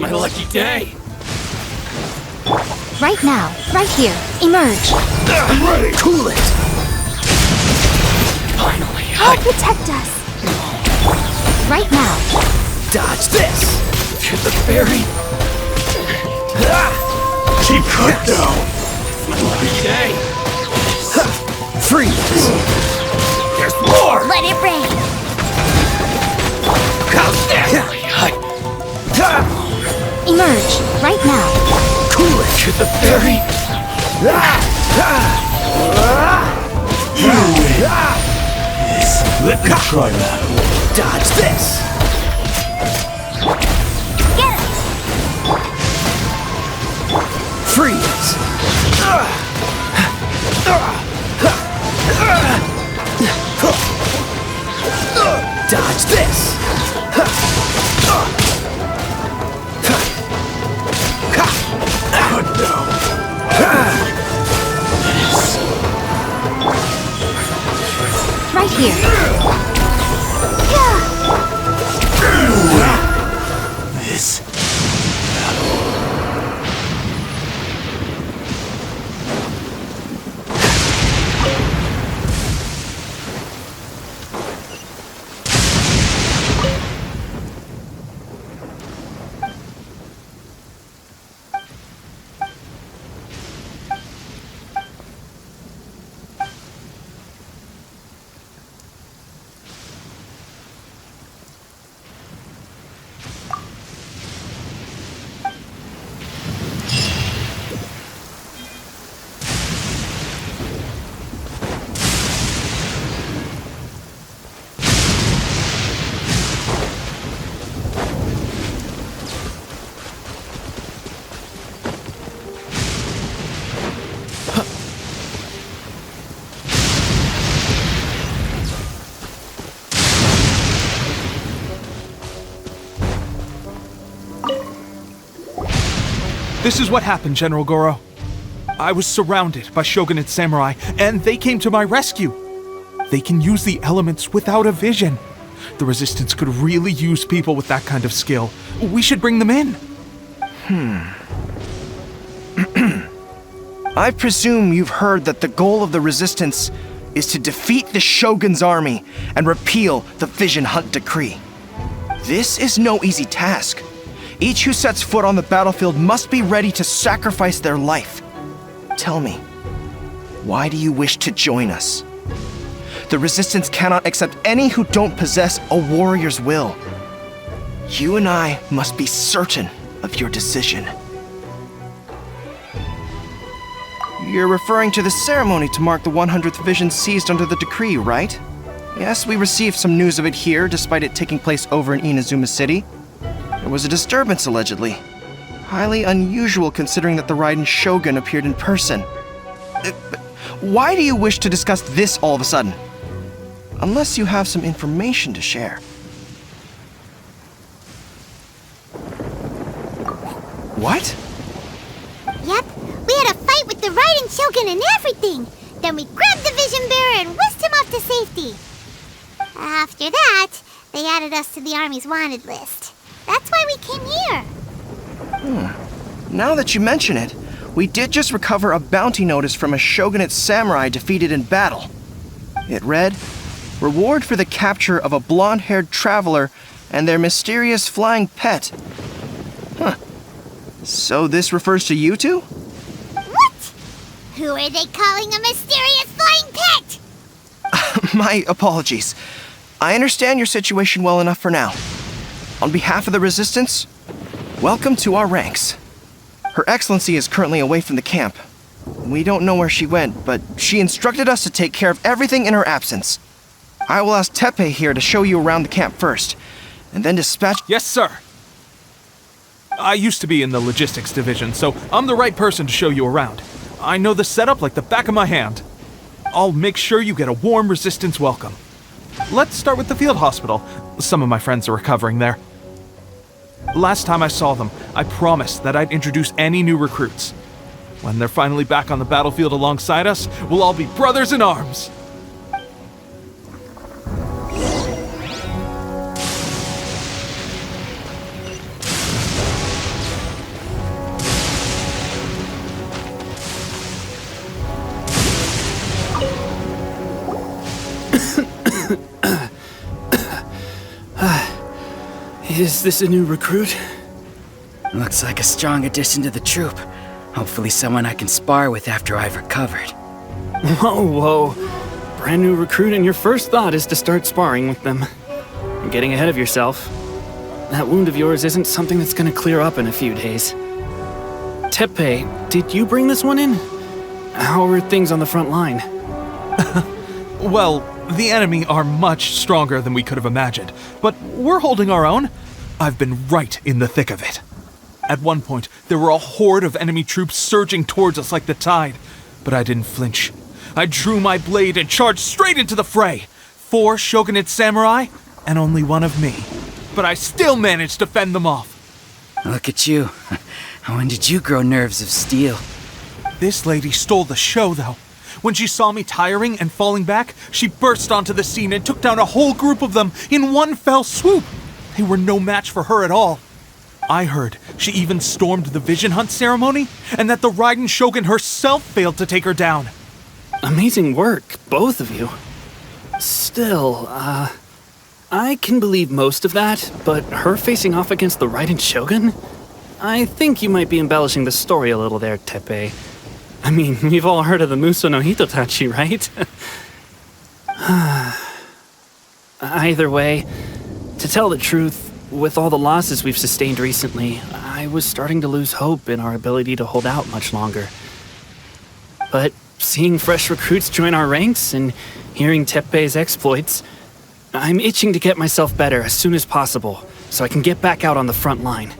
my lucky day. Right now, right here, emerge. I'm ready. Cool it. Finally, Help protect us. Right now. Dodge this. Hit the fairy. Keep cut down. My lucky day. Freeze. There's more. Let it rain. Emerge, right now. Cool it. Hit the fairy. You win. Let me try that. Dodge this. Get it. Freeze. Dodge this. Cut down. Right here. This. This is what happened, General Goro. I was surrounded by shogunate samurai, and they came to my rescue. They can use the elements without a vision. The Resistance could really use people with that kind of skill. We should bring them in. I presume you've heard that the goal of the Resistance is to defeat the Shogun's army and repeal the Vision Hunt Decree. This is no easy task. Each who sets foot on the battlefield must be ready to sacrifice their life. Tell me, why do you wish to join us? The Resistance cannot accept any who don't possess a warrior's will. You and I must be certain of your decision. You're referring to the ceremony to mark the 100th vision seized under the decree, right? Yes, we received some news of it here, despite it taking place over in Inazuma City. There was a disturbance, allegedly. Highly unusual considering that the Raiden Shogun appeared in person. Why do you wish to discuss this all of a sudden? Unless you have some information to share. What? Yep, we had a fight with the Raiden Shogun and everything. Then we grabbed the Vision Bearer and whisked him off to safety. After that, they added us to the Army's wanted list. That's why we came here. Now that you mention it, we did just recover a bounty notice from a shogunate samurai defeated in battle. It read, "Reward for the capture of a blonde-haired traveler and their mysterious flying pet." Huh. So this refers to you two? What? Who are they calling a mysterious flying pet? My apologies. I understand your situation well enough for now. On behalf of the Resistance, welcome to our ranks. Her Excellency is currently away from the camp. We don't know where she went, but she instructed us to take care of everything in her absence. I will ask Teppei here to show you around the camp first, and then dispatch— Yes, sir. I used to be in the logistics division, so I'm the right person to show you around. I know the setup like the back of my hand. I'll make sure you get a warm Resistance welcome. Let's start with the field hospital. Some of my friends are recovering there. Last time I saw them, I promised that I'd introduce any new recruits. When they're finally back on the battlefield alongside us, we'll all be brothers in arms. Is this a new recruit? Looks like a strong addition to the troop. Hopefully someone I can spar with after I've recovered. Whoa. Brand new recruit and your first thought is to start sparring with them. You're getting ahead of yourself. That wound of yours isn't something that's gonna clear up in a few days. Tepe, did you bring this one in? How are things on the front line? Well, the enemy are much stronger than we could have imagined, but we're holding our own. I've been right in the thick of it. At one point, there were a horde of enemy troops surging towards us like the tide, but I didn't flinch. I drew my blade and charged straight into the fray. 4 shogunate samurai, and only 1 of me. But I still managed to fend them off. Look at you. When did you grow nerves of steel? This lady stole the show, though. When she saw me tiring and falling back, she burst onto the scene and took down a whole group of them in one fell swoop. They were no match for her at all. I heard she even stormed the vision hunt ceremony, and that the Raiden Shogun herself failed to take her down. Amazing work, both of you. Still, I can believe most of that, but her facing off against the Raiden Shogun? I think you might be embellishing the story a little there, Tepe. I mean, we've all heard of the Muso no Hitotachi, right? Either way, to tell the truth, with all the losses we've sustained recently, I was starting to lose hope in our ability to hold out much longer. But seeing fresh recruits join our ranks and hearing Tepe's exploits, I'm itching to get myself better as soon as possible so I can get back out on the front line.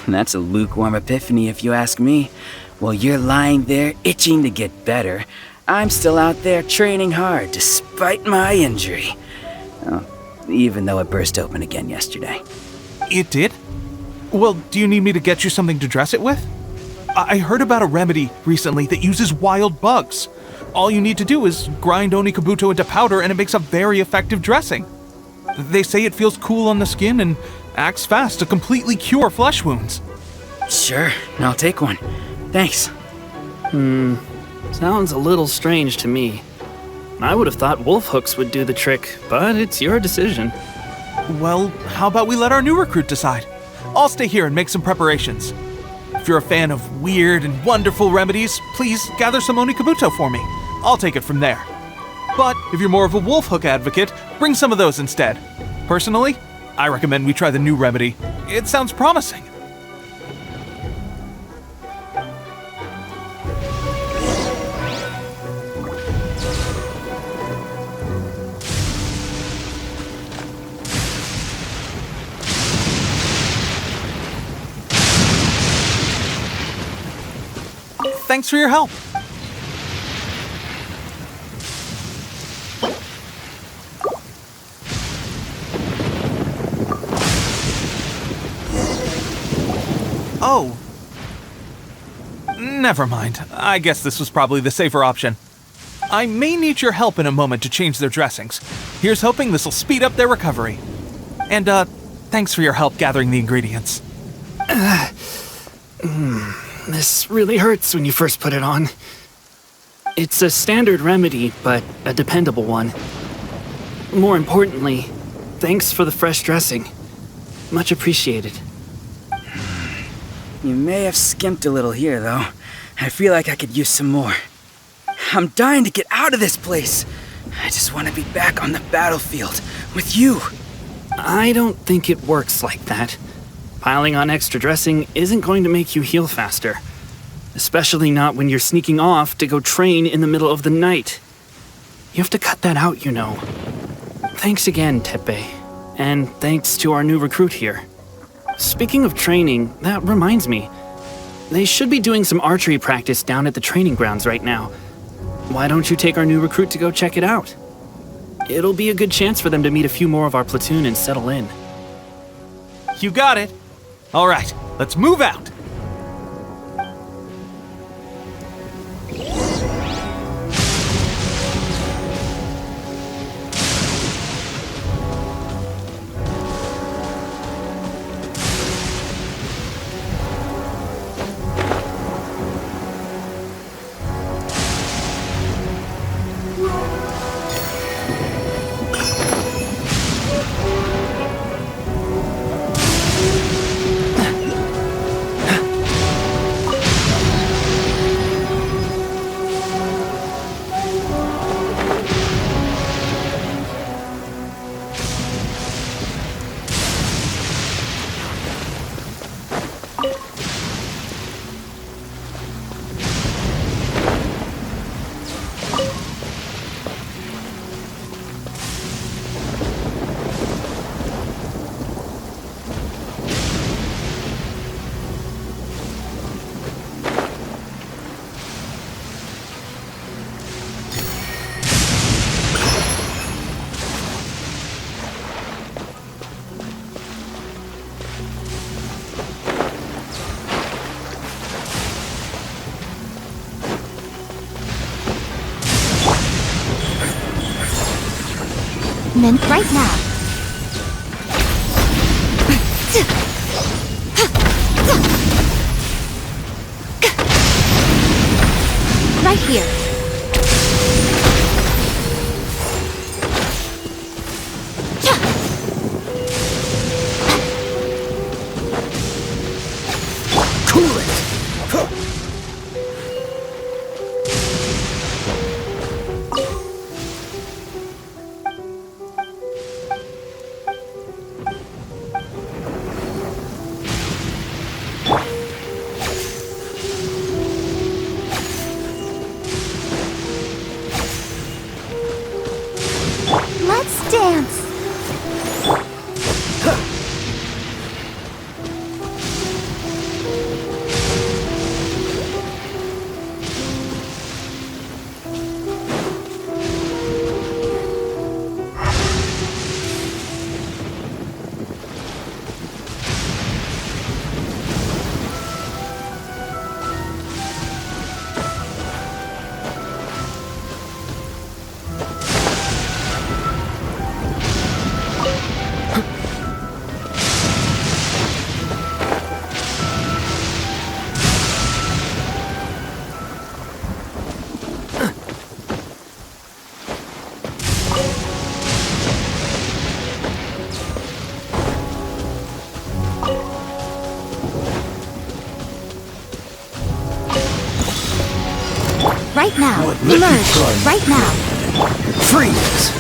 That's a lukewarm epiphany if you ask me. While you're lying there itching to get better, I'm still out there training hard despite my injury. Oh, even though it burst open again yesterday. It did? Well, do you need me to get you something to dress it with? I heard about a remedy recently that uses wild bugs. All you need to do is grind Onikabuto into powder and it makes a very effective dressing. They say it feels cool on the skin and acts fast to completely cure flesh wounds. Sure, I'll take one. Thanks. Sounds a little strange to me. I would have thought wolf hooks would do the trick, but it's your decision. Well, how about we let our new recruit decide? I'll stay here and make some preparations. If you're a fan of weird and wonderful remedies, please gather some Onikabuto for me. I'll take it from there. But if you're more of a wolf hook advocate, bring some of those instead. Personally, I recommend we try the new remedy. It sounds promising. Thanks for your help. Oh. Never mind. I guess this was probably the safer option. I may need your help in a moment to change their dressings. Here's hoping this'll speed up their recovery. And, thanks for your help gathering the ingredients. This really hurts when you first put it on. It's a standard remedy, but a dependable one. More importantly, thanks for the fresh dressing. Much appreciated. You may have skimped a little here, though. I feel like I could use some more. I'm dying to get out of this place. I just want to be back on the battlefield with you. I don't think it works like that. Piling on extra dressing isn't going to make you heal faster. Especially not when you're sneaking off to go train in the middle of the night. You have to cut that out, you know. Thanks again, Tepe. And thanks to our new recruit here. Speaking of training, that reminds me. They should be doing some archery practice down at the training grounds right now. Why don't you take our new recruit to go check it out? It'll be a good chance for them to meet a few more of our platoon and settle in. You got it. All right, let's move out. movement right now. Right here. Cool it! Let's dance. Right now. Emerge. Right now. Freeze!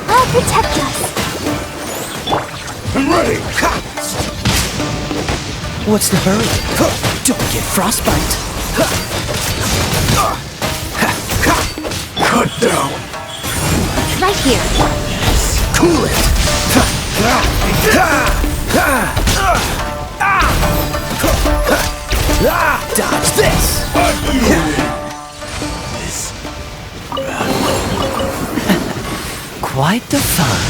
I'll protect us. I'm ready! What's the hurry? Don't get frostbite. Cut down! Right here. Cool it! Dodge this! Quite the fun.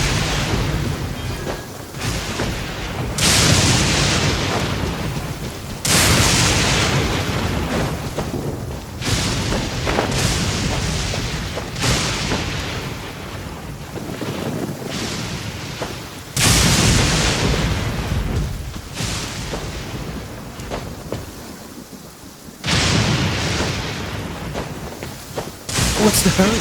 What's the hurry?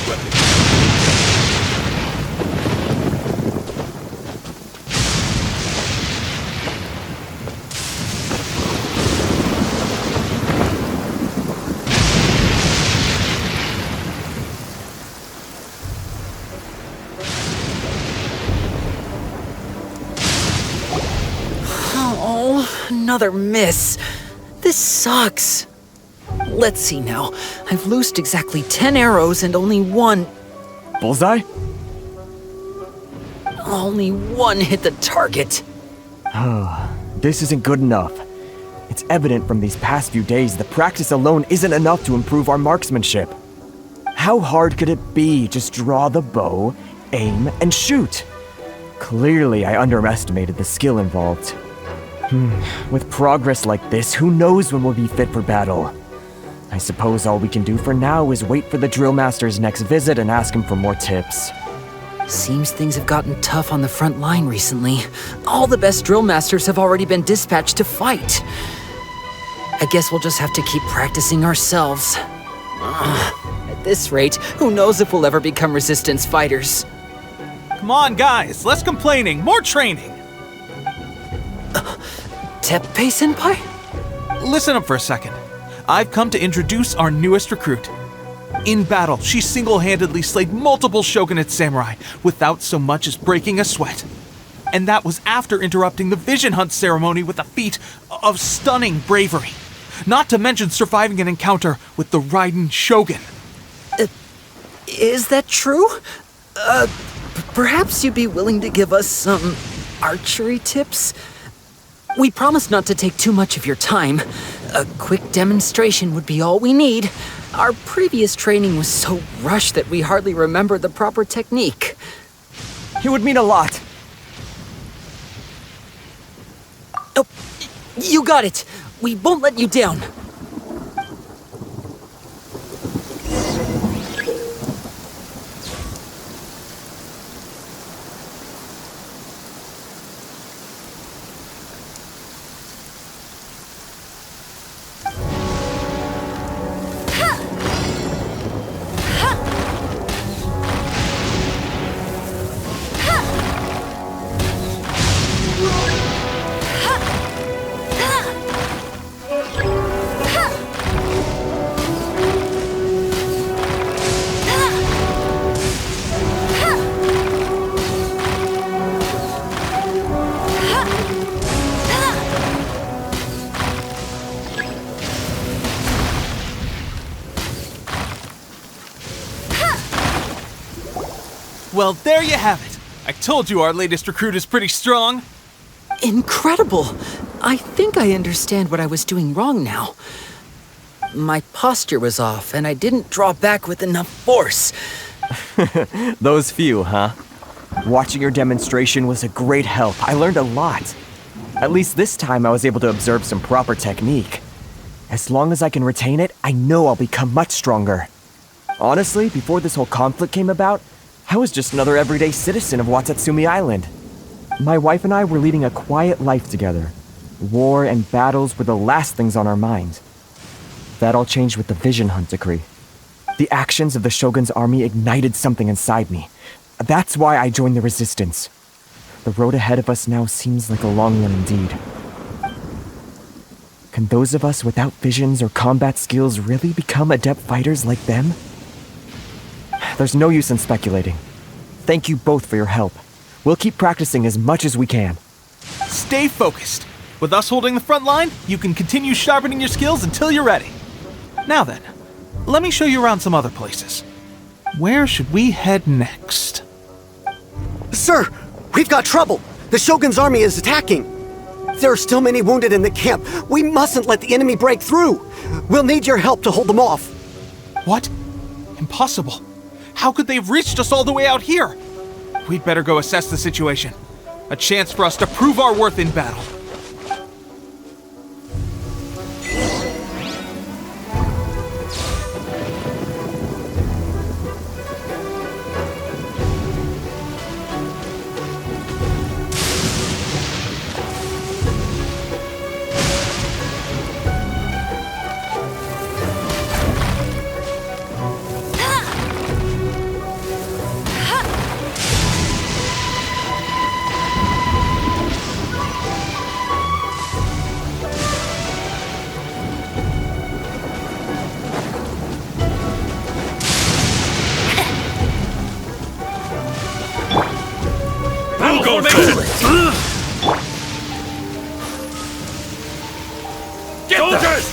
Oh, another miss. This sucks. Let's see now. I've loosed exactly 10 arrows and only one... Bullseye? Only one hit the target. This isn't good enough. It's evident from these past few days that practice alone isn't enough to improve our marksmanship. How hard could it be? Just draw the bow, aim, and shoot. Clearly, I underestimated the skill involved. With progress like this, who knows when we'll be fit for battle? I suppose all we can do for now is wait for the drill master's next visit and ask him for more tips. Seems things have gotten tough on the front line recently. All the best drill masters have already been dispatched to fight. I guess we'll just have to keep practicing ourselves. At this rate, who knows if we'll ever become resistance fighters. Come on, guys, less complaining, more training. Teppei-senpai? Listen up for a second. I've come to introduce our newest recruit. In battle, she single-handedly slayed multiple shogunate samurai without so much as breaking a sweat. And that was after interrupting the vision hunt ceremony with a feat of stunning bravery. Not to mention surviving an encounter with the Raiden Shogun. Is that true? Perhaps you'd be willing to give us some archery tips? We promise not to take too much of your time. A quick demonstration would be all we need. Our previous training was so rushed that we hardly remember the proper technique. It would mean a lot. Oh, you got it. We won't let you down. Well, there you have it. I told you our latest recruit is pretty strong. Incredible! I think I understand what I was doing wrong now. My posture was off, and I didn't draw back with enough force. Those few, huh? Watching your demonstration was a great help. I learned a lot. At least this time I was able to observe some proper technique. As long as I can retain it, I know I'll become much stronger. Honestly, before this whole conflict came about, I was just another everyday citizen of Watatsumi Island. My wife and I were leading a quiet life together. War and battles were the last things on our mind. That all changed with the Vision Hunt decree. The actions of the Shogun's army ignited something inside me. That's why I joined the resistance. The road ahead of us now seems like a long one indeed. Can those of us without visions or combat skills really become adept fighters like them? There's no use in speculating. Thank you both for your help. We'll keep practicing as much as we can. Stay focused. With us holding the front line, you can continue sharpening your skills until you're ready. Now then, let me show you around some other places. Where should we head next? Sir, we've got trouble. The Shogun's army is attacking. There are still many wounded in the camp. We mustn't let the enemy break through. We'll need your help to hold them off. What? Impossible. How could they have reached us all the way out here? We'd better go assess the situation. A chance for us to prove our worth in battle.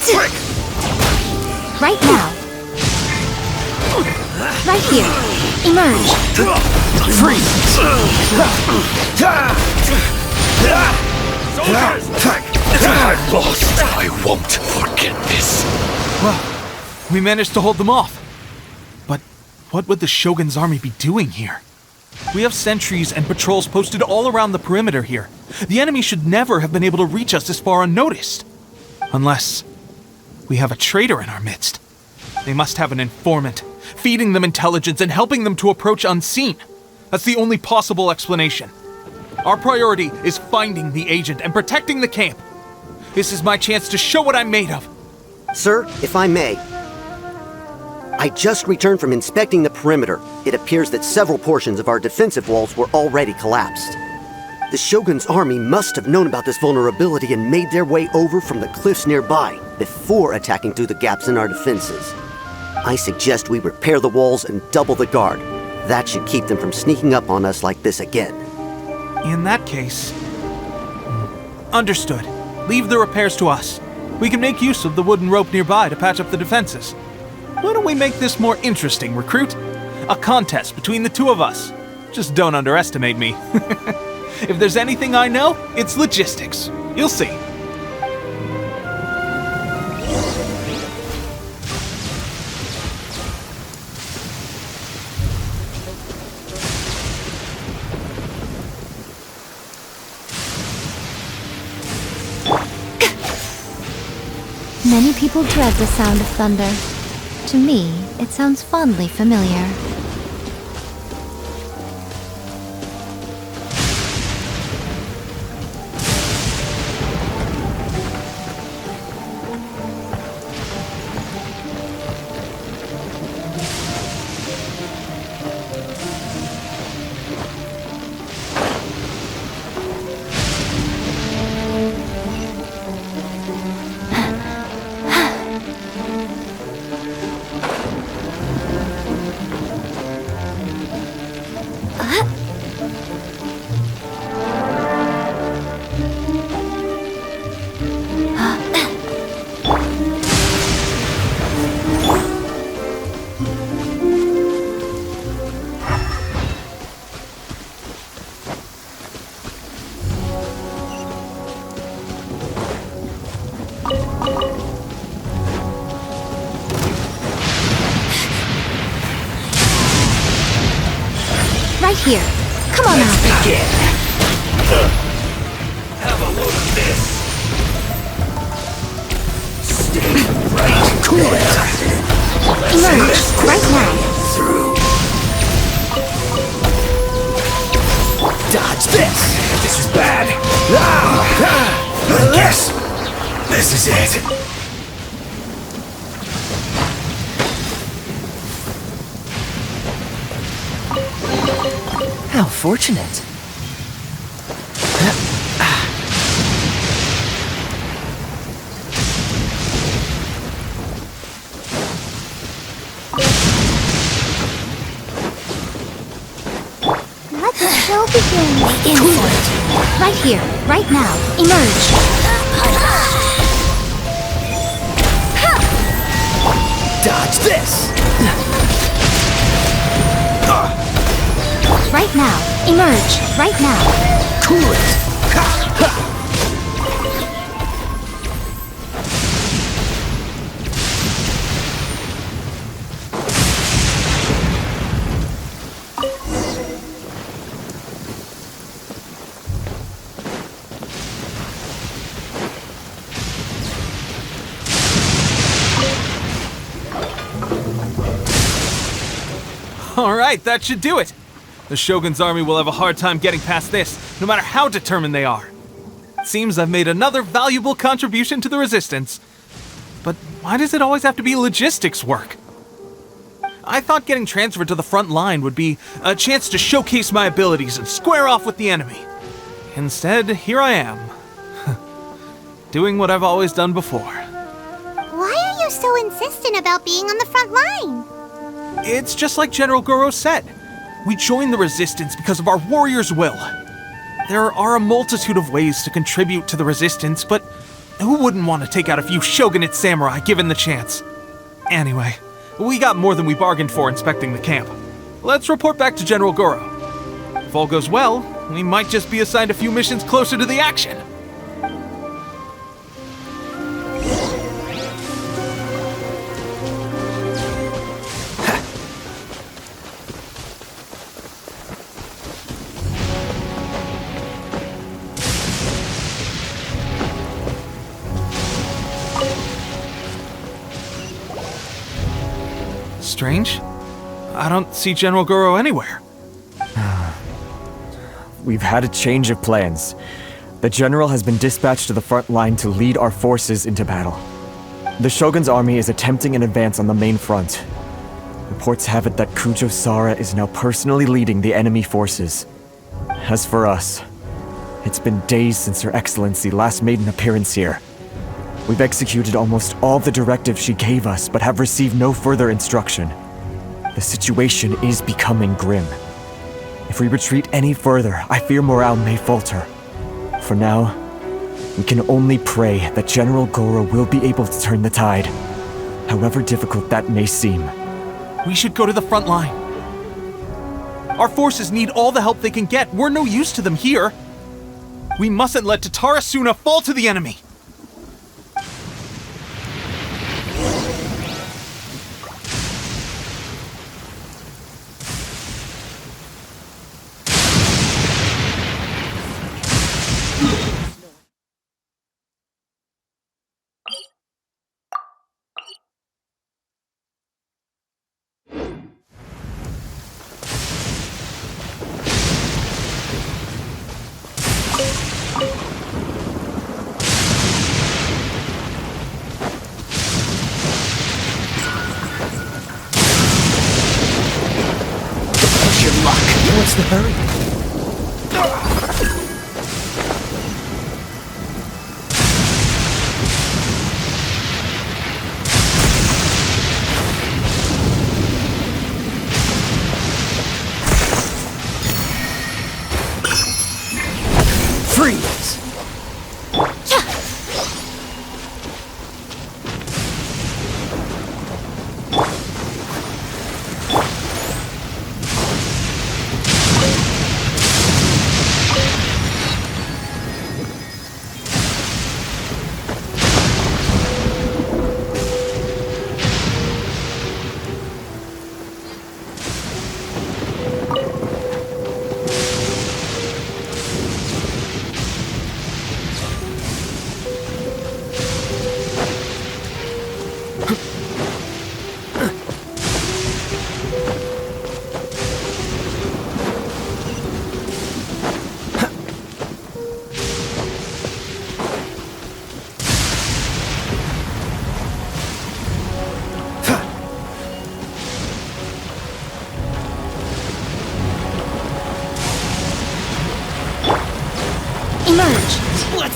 Quick! Right now. Right here. Emerge. Freeze! I'm lost. I won't forget this. Well, we managed to hold them off. But what would the Shogun's army be doing here? We have sentries and patrols posted all around the perimeter here. The enemy should never have been able to reach us this far unnoticed. Unless we have a traitor in our midst. They must have an informant, feeding them intelligence and helping them to approach unseen. That's the only possible explanation. Our priority is finding the agent and protecting the camp. This is my chance to show what I'm made of. Sir, if I may, I just returned from inspecting the perimeter. It appears that several portions of our defensive walls were already collapsed. The Shogun's army must have known about this vulnerability and made their way over from the cliffs nearby before attacking through the gaps in our defenses. I suggest we repair the walls and double the guard. That should keep them from sneaking up on us like this again. In that case... Understood. Leave the repairs to us. We can make use of the wooden rope nearby to patch up the defenses. Why don't we make this more interesting, recruit? A contest between the two of us. Just don't underestimate me. If there's anything I know, it's logistics. You'll see. Many people dread the sound of thunder. To me, it sounds fondly familiar. here. Come on out. Begin. Have a look at this. Stay right Cool it. Emerge right now. through. Dodge this! This is bad. I guess this is it. How fortunate. Let the show begin. In for it. Right here, right now. Emerge. Dodge this! Right now. Emerge. Right now. Cool it! Alright, that should do it. The Shogun's army will have a hard time getting past this, no matter how determined they are. It seems I've made another valuable contribution to the Resistance. But why does it always have to be logistics work? I thought getting transferred to the front line would be a chance to showcase my abilities and square off with the enemy. Instead, here I am. Doing what I've always done before. Why are you so insistent about being on the front line? It's just like General Goro said. We joined the Resistance because of our warriors' will. There are a multitude of ways to contribute to the Resistance, but who wouldn't want to take out a few shogunate samurai given the chance? Anyway, we got more than we bargained for inspecting the camp. Let's report back to General Goro. If all goes well, we might just be assigned a few missions closer to the action. Strange. I don't see General Goro anywhere. We've had a change of plans. The general has been dispatched to the front line to lead our forces into battle. The Shogun's army is attempting an advance on the main front. Reports have it that Kujo Sara is now personally leading the enemy forces. As for us, it's been days since Her Excellency last made an appearance here. We've executed almost all the directives she gave us, but have received no further instruction. The situation is becoming grim. If we retreat any further, I fear morale may falter. For now, we can only pray that General Goro will be able to turn the tide, however difficult that may seem. We should go to the front line. Our forces need all the help they can get. We're no use to them here. We mustn't let Tatarasuna fall to the enemy. What's the hurry? Freeze!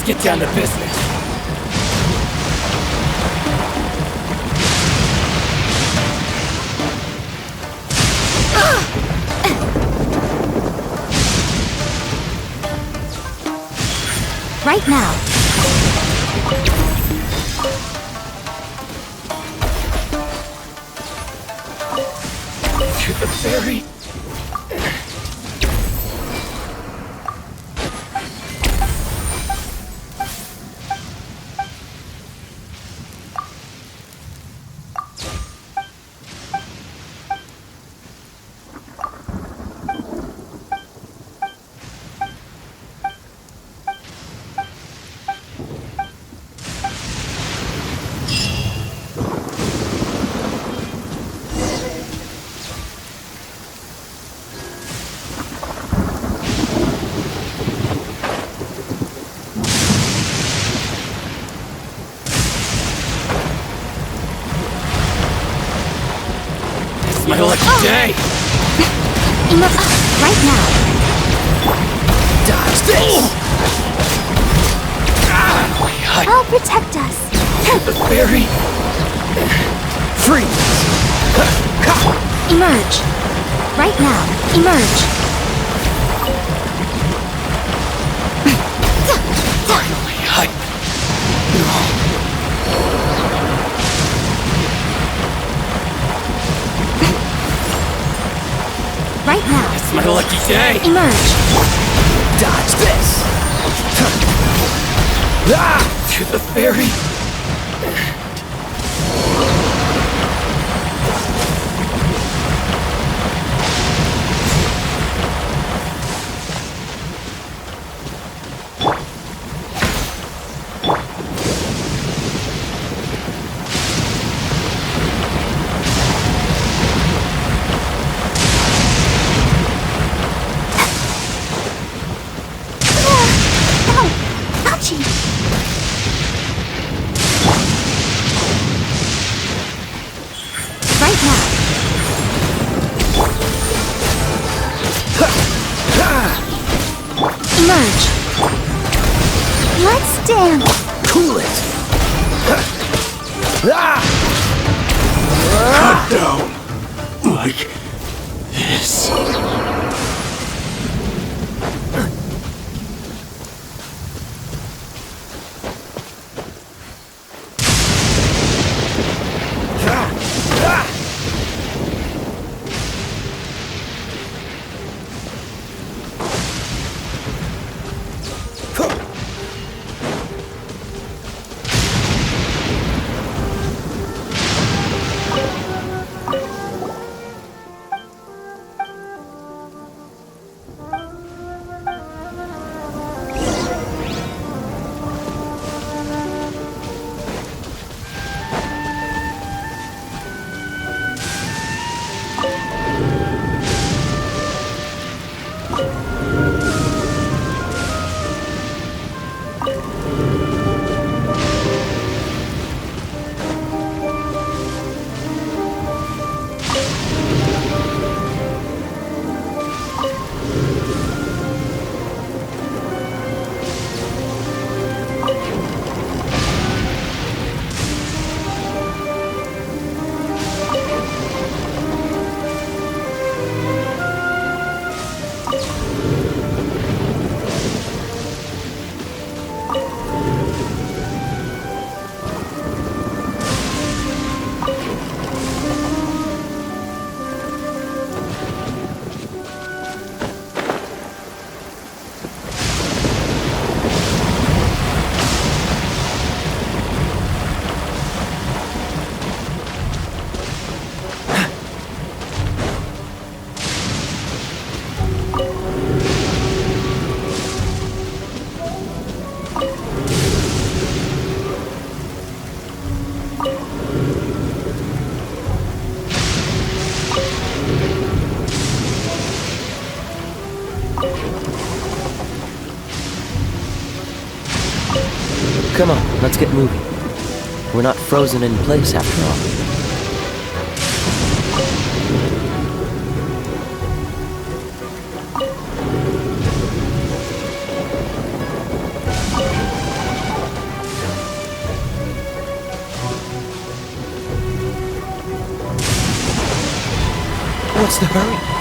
get down to business. Right now. To the ferry. My lucky day! Right now. Dodge this! I'll protect us. The ferry! Freeze! Emerge. Right now. Emerge. Finally, Right now. It's my lucky day! Emerge. Dodge this! To the ferry! Emerge. Let's dance. Cool it. Cut down like this. Come on, let's get moving. We're not frozen in place after all. What's the hurry?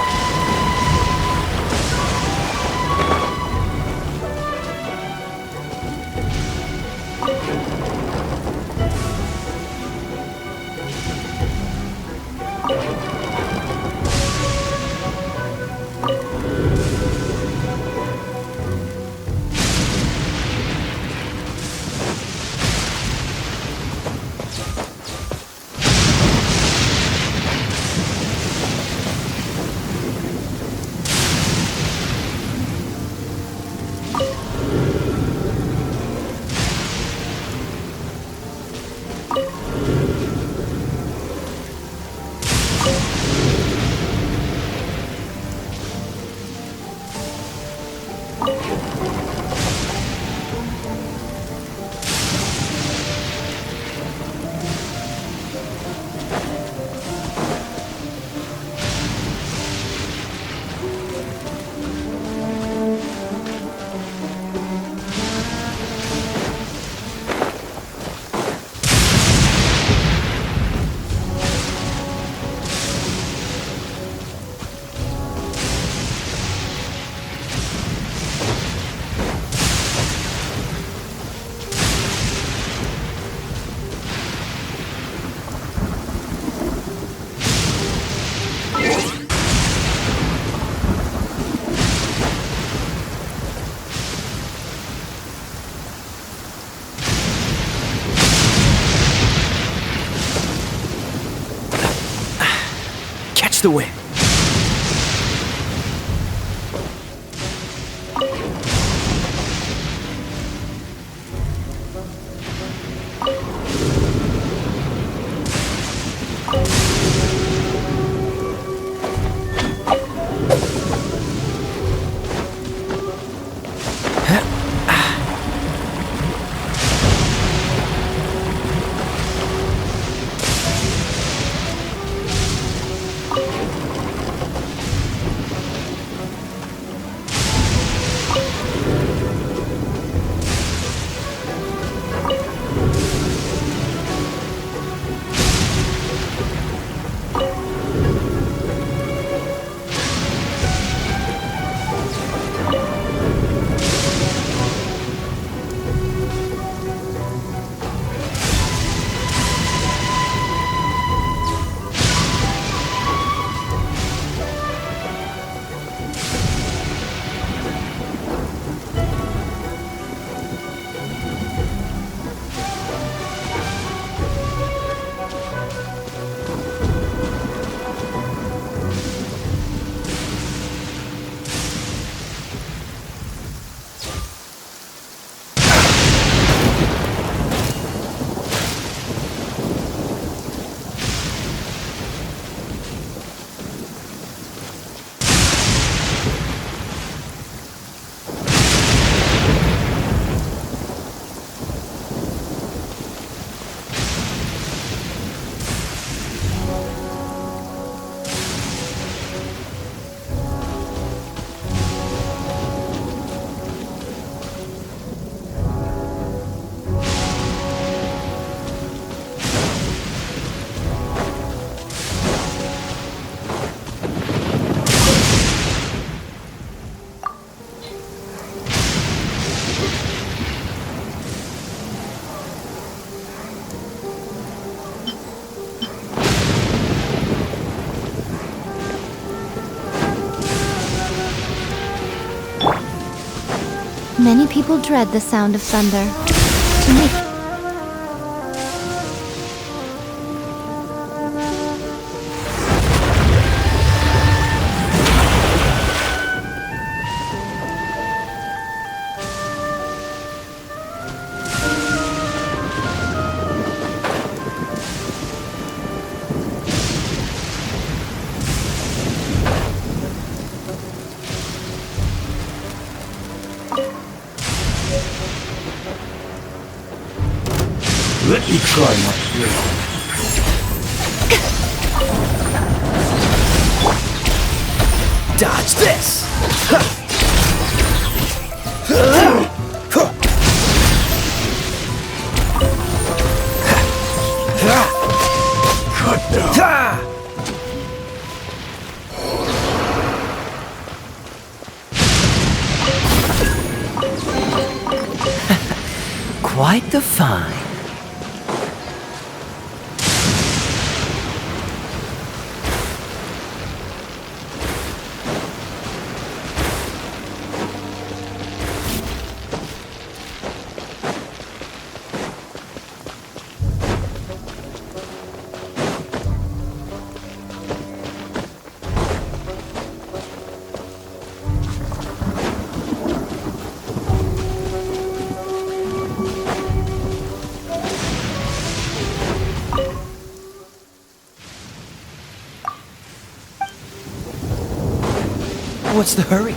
The wind. Many people dread the sound of thunder. To me, Let me try my skill. Dodge this! Cut down. quite the find. What's the hurry?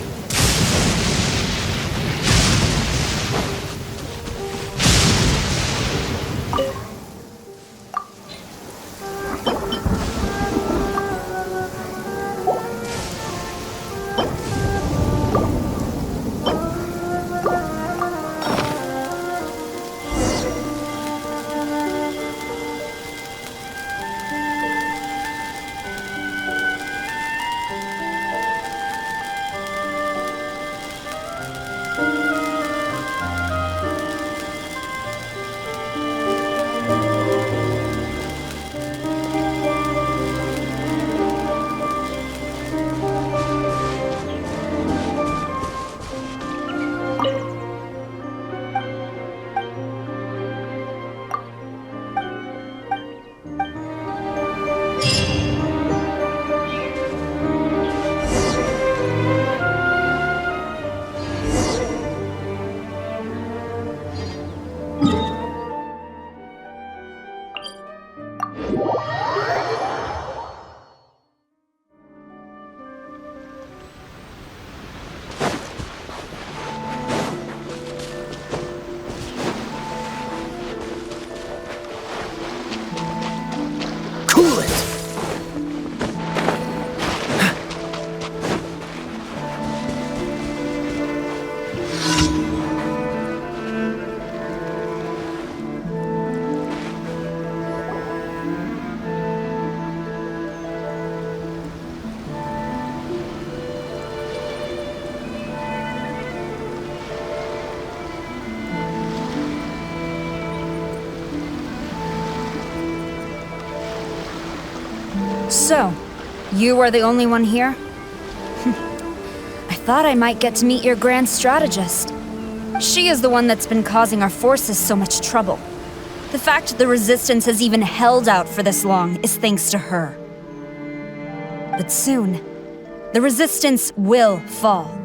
So, you are the only one here? I thought I might get to meet your grand strategist. She is the one that's been causing our forces so much trouble. The fact the Resistance has even held out for this long is thanks to her. But soon, the Resistance will fall.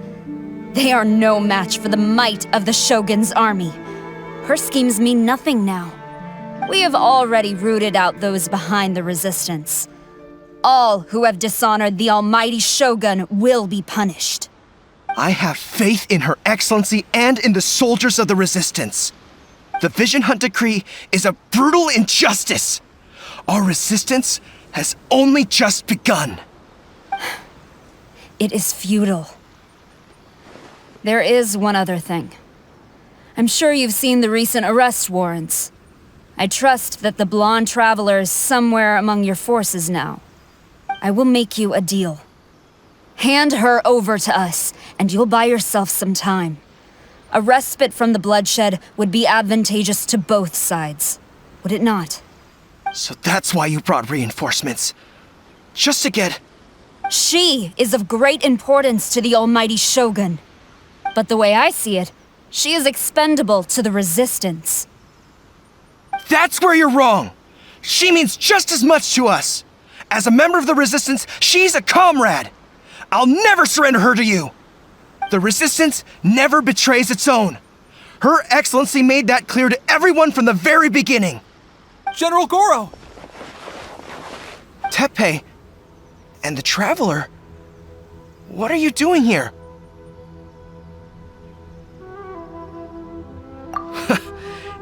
They are no match for the might of the Shogun's army. Her schemes mean nothing now. We have already rooted out those behind the Resistance. All who have dishonored the almighty Shogun will be punished. I have faith in Her Excellency and in the soldiers of the Resistance. The Vision Hunt Decree is a brutal injustice. Our resistance has only just begun. It is futile. There is one other thing. I'm sure you've seen the recent arrest warrants. I trust that the blonde traveler is somewhere among your forces now. I will make you a deal. Hand her over to us, and you'll buy yourself some time. A respite from the bloodshed would be advantageous to both sides, would it not? So that's why you brought reinforcements. Just to get... She is of great importance to the almighty Shogun. But the way I see it, she is expendable to the Resistance. That's where you're wrong! She means just as much to us! As a member of the Resistance, she's a comrade! I'll never surrender her to you! The Resistance never betrays its own. Her Excellency made that clear to everyone from the very beginning. General Goro! Teppei and the Traveler, what are you doing here?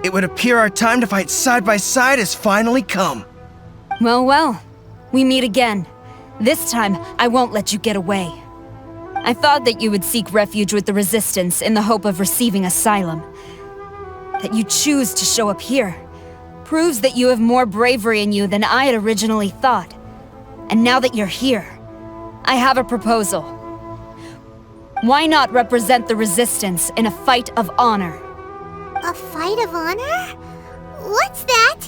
It would appear our time to fight side by side has finally come. Well, well. We meet again. This time, I won't let you get away. I thought that you would seek refuge with the Resistance in the hope of receiving asylum. That you choose to show up here proves that you have more bravery in you than I had originally thought. And now that you're here, I have a proposal. Why not represent the Resistance in a fight of honor? A fight of honor? What's that?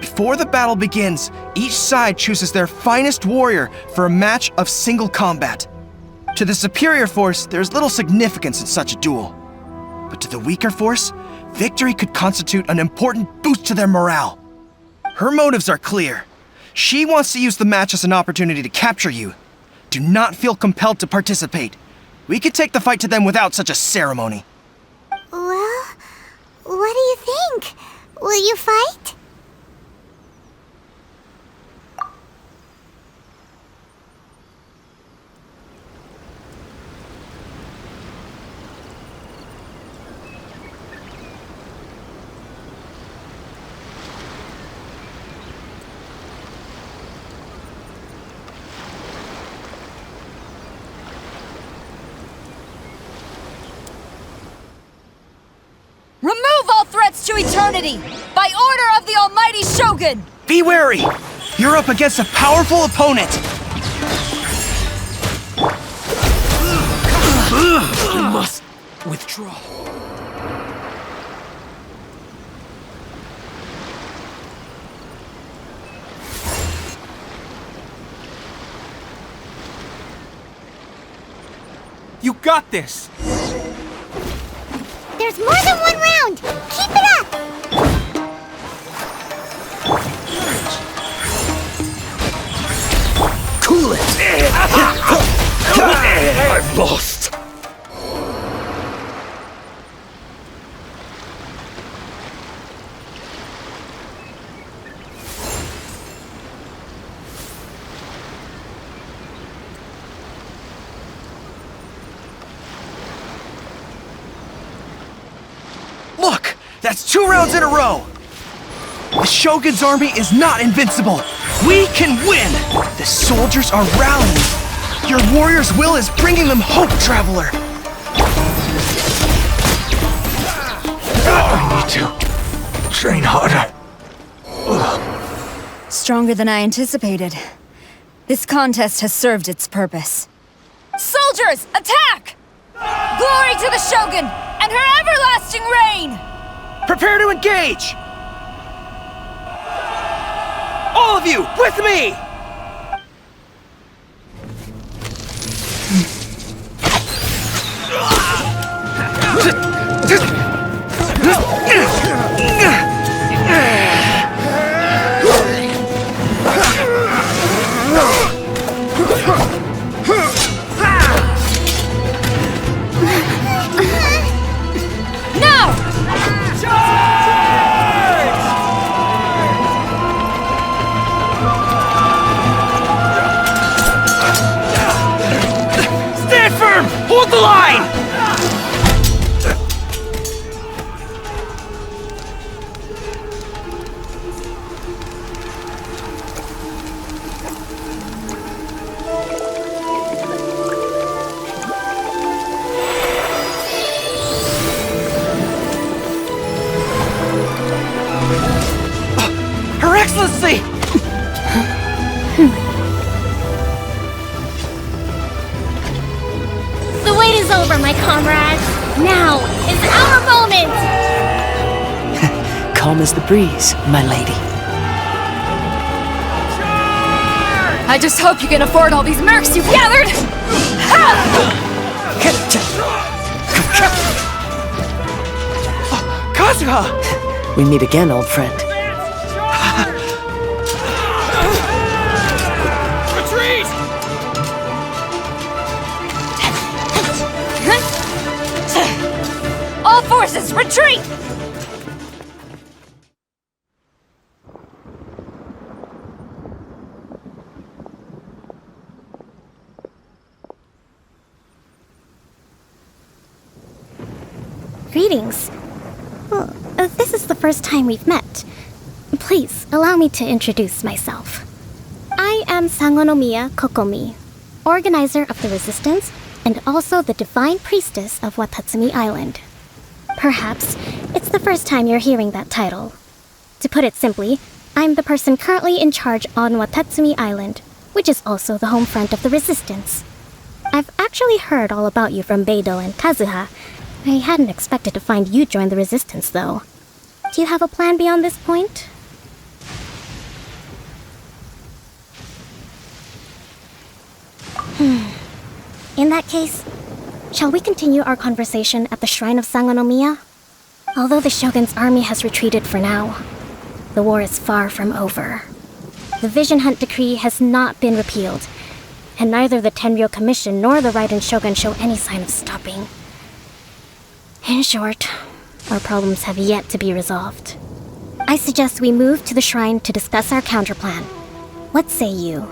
Before the battle begins, each side chooses their finest warrior for a match of single combat. To the superior force, there's little significance in such a duel. But to the weaker force, victory could constitute an important boost to their morale. Her motives are clear. She wants to use the match as an opportunity to capture you. Do not feel compelled to participate. We could take the fight to them without such a ceremony. Well, what do you think? Will you fight? Remove all threats to eternity! By order of the Almighty Shogun! Be wary! You're up against a powerful opponent! I must withdraw. You got this! There's more than one round! Keep it up! Cool it! I've lost! Look! That's 2 rounds in a row! The Shogun's army is not invincible! We can win! The soldiers are rallying! Your warrior's will is bringing them hope, Traveler! I need to train harder. Stronger than I anticipated. This contest has served its purpose. Soldiers, attack! Glory to the Shogun and her everlasting reign! Prepare to engage! All of you, with me! Hold the line! Her Excellency! The wait is over, my comrades. Now is our moment! Calm as the breeze, my lady. I just hope you can afford all these mercs you've gathered! Kazuha! We meet again, old friend. Retreat! All forces, retreat! Greetings. Well, this is the first time we've met. Please, allow me to introduce myself. I am Sangonomiya Kokomi, organizer of the Resistance and also the Divine Priestess of Watatsumi Island. Perhaps it's the first time you're hearing that title. To put it simply, I'm the person currently in charge on Watatsumi Island, which is also the home front of the Resistance. I've actually heard all about you from Beidou and Kazuha, I hadn't expected to find you join the Resistance, though. Do you have a plan beyond this point? In that case, shall we continue our conversation at the Shrine of Sangonomiya? Although the Shogun's army has retreated for now, the war is far from over. The Vision Hunt Decree has not been repealed, and neither the Tenryo Commission nor the Raiden Shogun show any sign of stopping. In short, our problems have yet to be resolved. I suggest we move to the shrine to discuss our counterplan. What say you?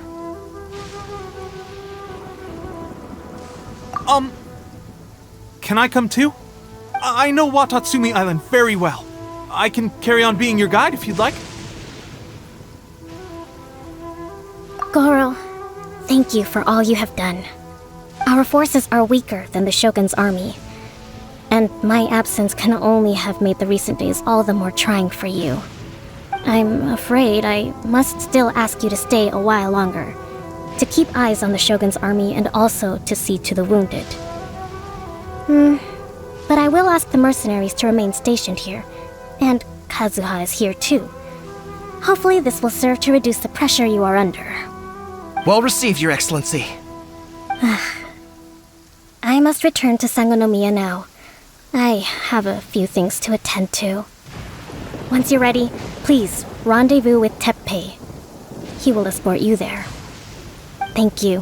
Can I come too? I know Watatsumi Island very well. I can carry on being your guide if you'd like. Goro, thank you for all you have done. Our forces are weaker than the Shogun's army, and my absence can only have made the recent days all the more trying for you. I'm afraid I must still ask you to stay a while longer, to keep eyes on the Shogun's army and also to see to the wounded. But I will ask the mercenaries to remain stationed here, and Kazuha is here too. Hopefully this will serve to reduce the pressure you are under. Well received, Your Excellency. I must return to Sangonomiya now. I have a few things to attend to. Once you're ready, please rendezvous with Teppei. He will escort you there. Thank you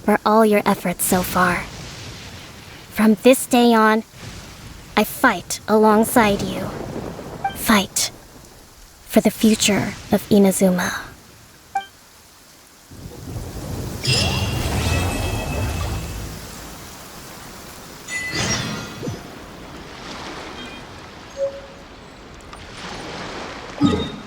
for all your efforts so far. From this day on, I fight alongside you. Fight for the future of Inazuma. you